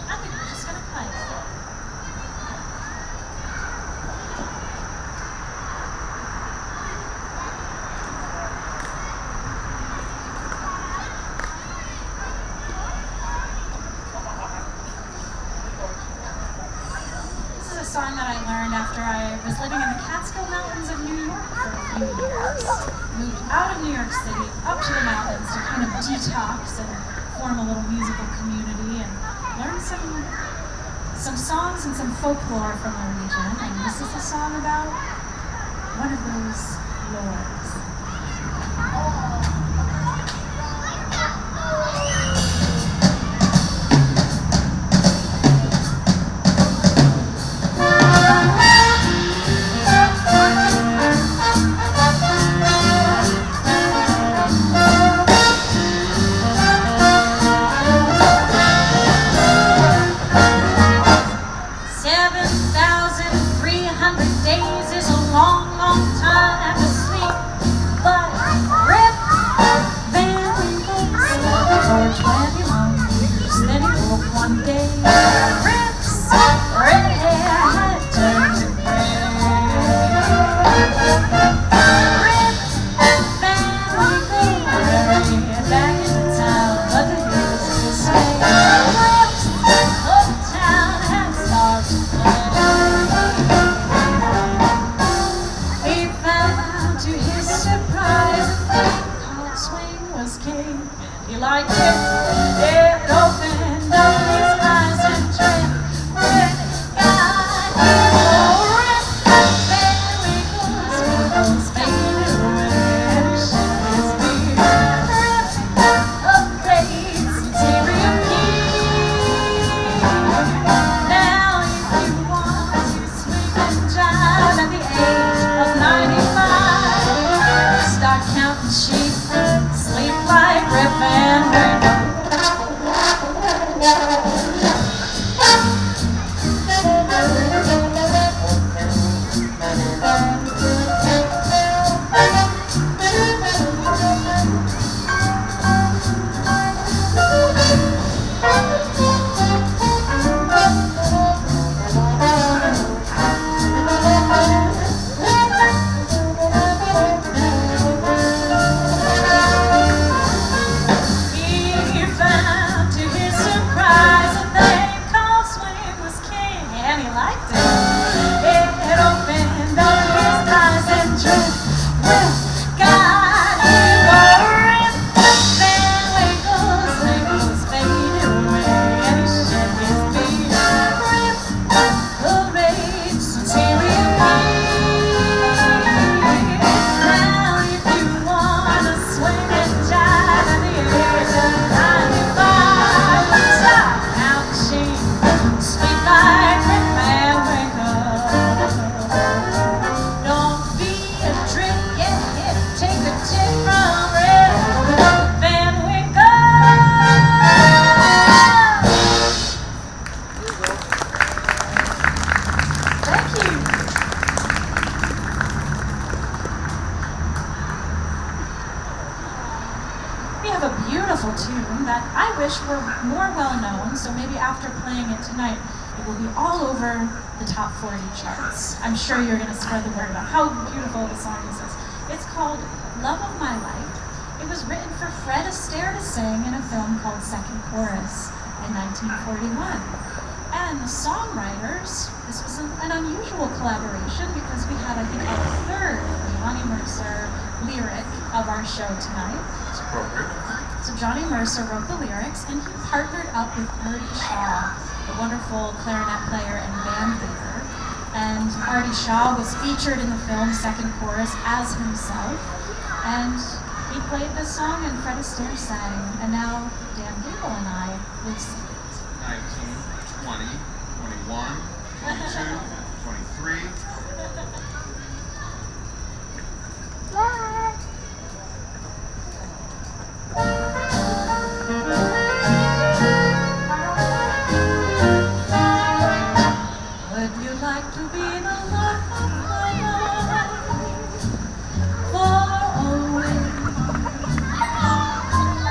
I think we're just gonna play. This is a song that I learned after I was living in the Catskill Mountains of New York for a few years. Moved out of New York City, up to the mountains to kind of detox and form a little musical community and learn some songs and some folklore from the region. And this is a song about one of those lords. He liked it, it opened up his eyes and dreamt when God there we goes, faded away and shed his beard. Upgrade some serial key. Now if you want to swing and jive at the age of 95, start counting sheep, sleep like Rip and tune that I wish were more well known, so maybe after playing it tonight, it will be all over the top 40 charts. I'm sure you're going to spread the word about how beautiful the song is. It's called Love of My Life. It was written for Fred Astaire to sing in a film called Second Chorus in 1941. And the songwriters, this was an unusual collaboration because we had, I think, a third Johnny Mercer lyric of our show tonight. It's appropriate. So Johnny Mercer wrote the lyrics, and he partnered up with Artie Shaw, the wonderful clarinet player and band leader. And Artie Shaw was featured in the film Second Chorus as himself. And he played this song, and Fred Astaire sang. And now Dan Gable and I will sing it. 19, 20, 21, 22, 23. Bye. Would you like to be the love of my life? Far away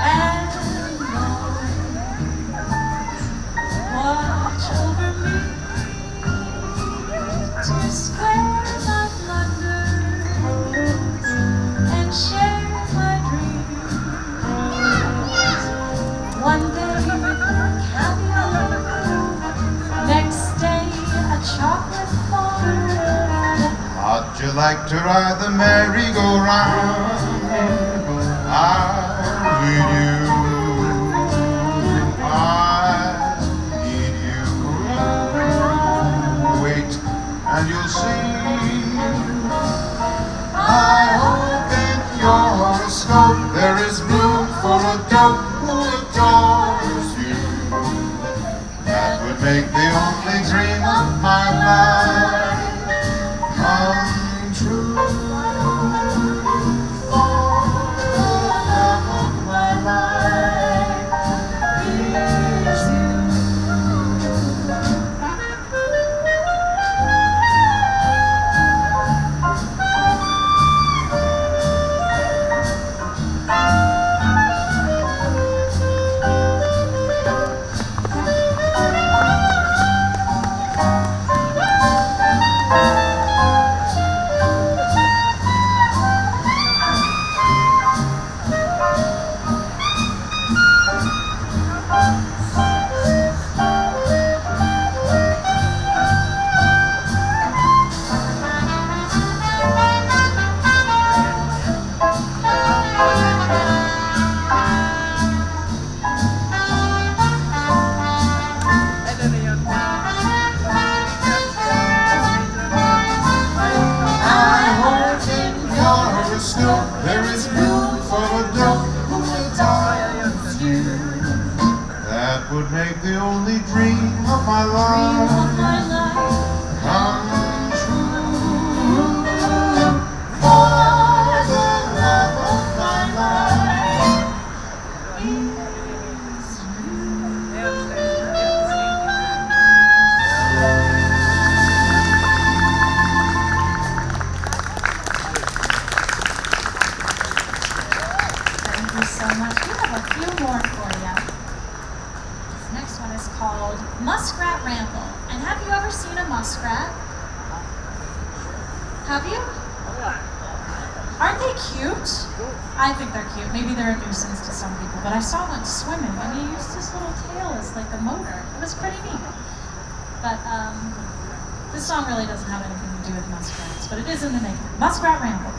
and always watch over me to square my blunders and share my dreams. One day with caviar, next day a chocolate bar. How'd you like to ride the merry-go-round? I need you. I need you. Wait, and you'll see. I hope in your horoscope there is room for a dope who adores you. That would make the only dream of my life come true. For the love of my life is you. There is room for a dope who adores you. That would make the only dream of my life come true. For the love of my life is Thank you so much. We have a few more for you. This next one is called Muskrat Ramble. And have you ever seen a muskrat? Have you? Aren't they cute? I think they're cute. Maybe they're a nuisance to some people, but I saw one swimming and he used his little tail as like a motor. It was pretty neat. But this song really doesn't have anything to do with muskrats, but it is in the name. Muskrat Ramble.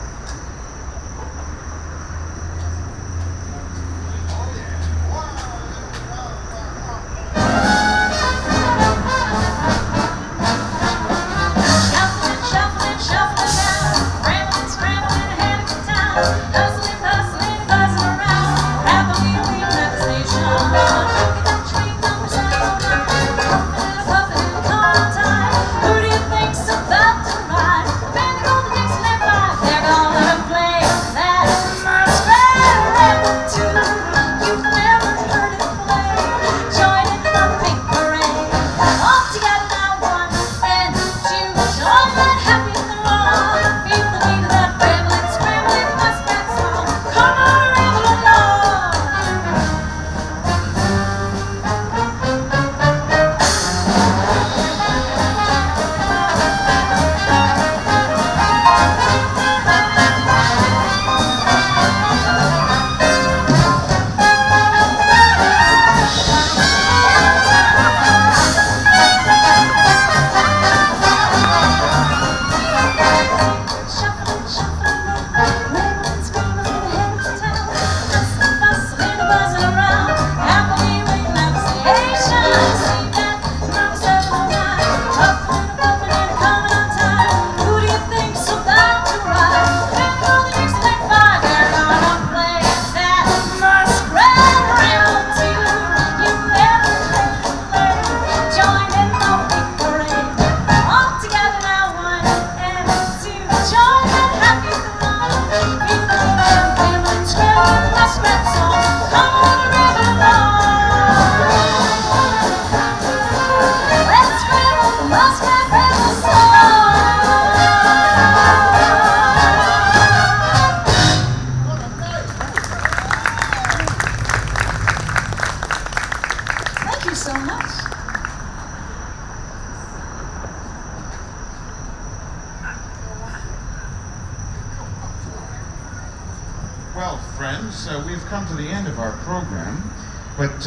Well, friends, we've come to the end of our program, but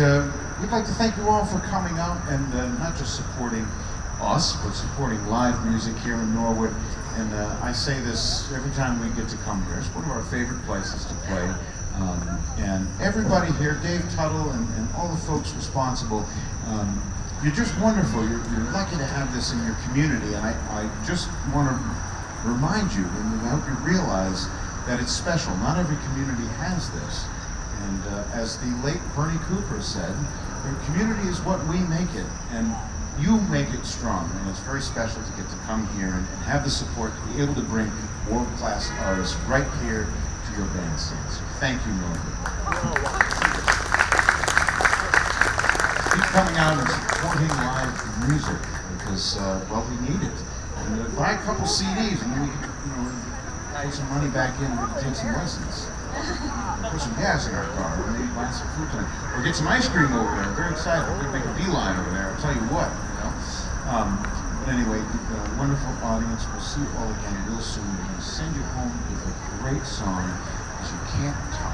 we'd like to thank you all for coming out and not just supporting us, but supporting live music here in Norwood. And I say this every time we get to come here. It's one of our favorite places to play. And everybody here, Dave Tuttle and all the folks responsible, you're just wonderful. You're lucky to have this in your community. And I just want to remind you, and I hope you realize that it's special. Not every community has this. And as the late Bernie Cooper said, your community is what we make it. And you make it strong, and it's very special to get to come here and have the support to be able to bring world-class artists right here to your bandstand. So thank you, Norwood. Keep coming out and supporting live music because, well, we need it. And buy a couple CDs, and we can, put some money back in and we can take some lessons. Put some gas in our car, or maybe buy some food tonight, or get some ice cream over there. I'm very excited. We're gonna make a beeline over there. I'll tell you what. But anyway, wonderful audience. We'll see you all again real soon. We're going to send you home with a great song, because you can't top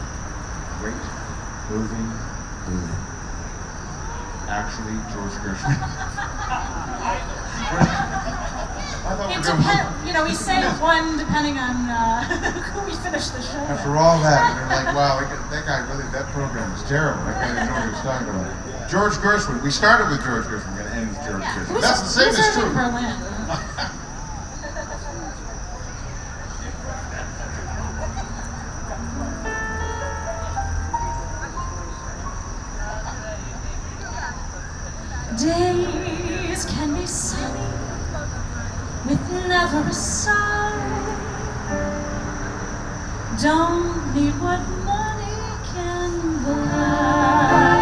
great Irving Berlin. Actually, George Gershwin. We say one depending on who we finish the show. After all that, you're like, wow, that program was terrible. That guy didn't know what he was talking about. George Gershwin. We started with George Gershwin. We're going to end with George Gershwin. That's the same as true. Berlin? Days can be sunny with never a sigh. Don't need what money can buy.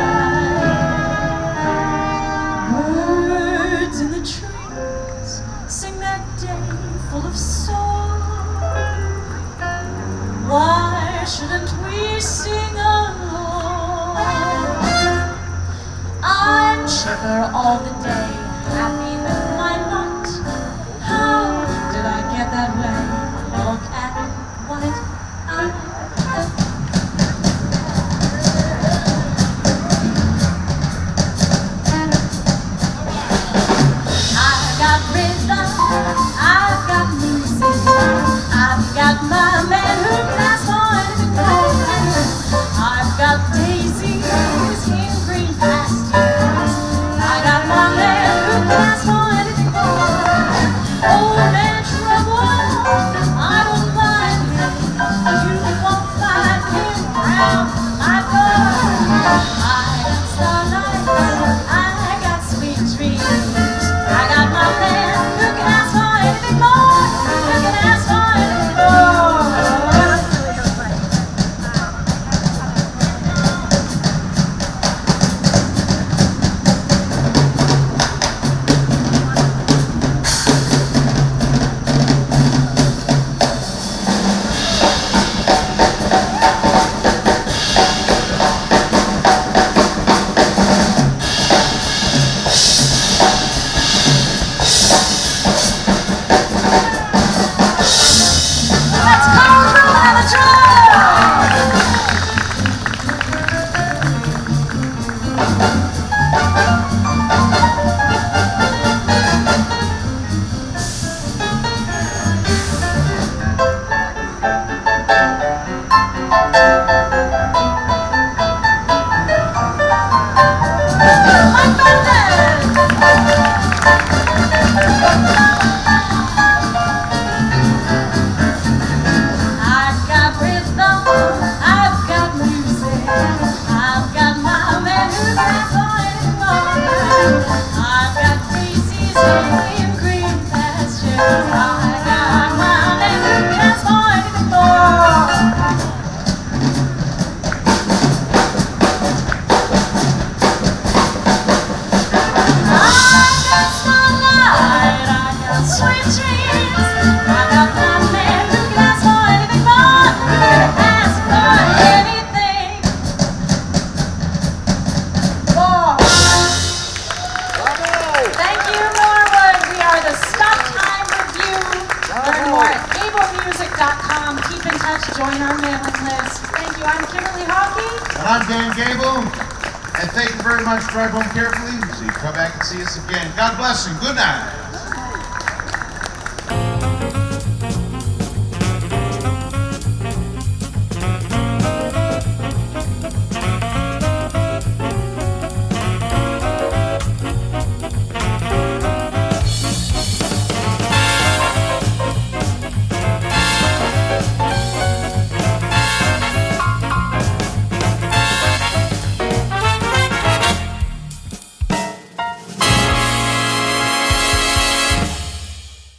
Birds in the trees sing that day full of song. Why shouldn't we sing along? I'm chipper all the day, happy with my lot. How did I get that way? Look at what I have. I've got rhythm, I've got music, I've got my man who plays for anything more. I've got daisies in green pastures, I got my man who plays for anything more. Old man trouble, I don't mind him, you won't find him around my door. I got starlight, I got sweet dreams, I got my man who can ask for anything more, who can ask for anything more. Let's go through the drum! My goodness! I've got rhythm, I've got music, I've got my man who can for anything more. I've got daisies in green pastures, I got my man who can for anything more. I got starlight, I got sweet dreams, I got my man who can ask for anything more, who can ask for anything more. Thank you, Norwood. We are the Stoptime Revue. Learn more at gablemusic.com. Keep in touch, join our mailing list. Thank you. I'm Kimberly Hockey. And I'm Dan Gable. And thank you very much. Drive home carefully so you can come back and see us again. God bless and good night.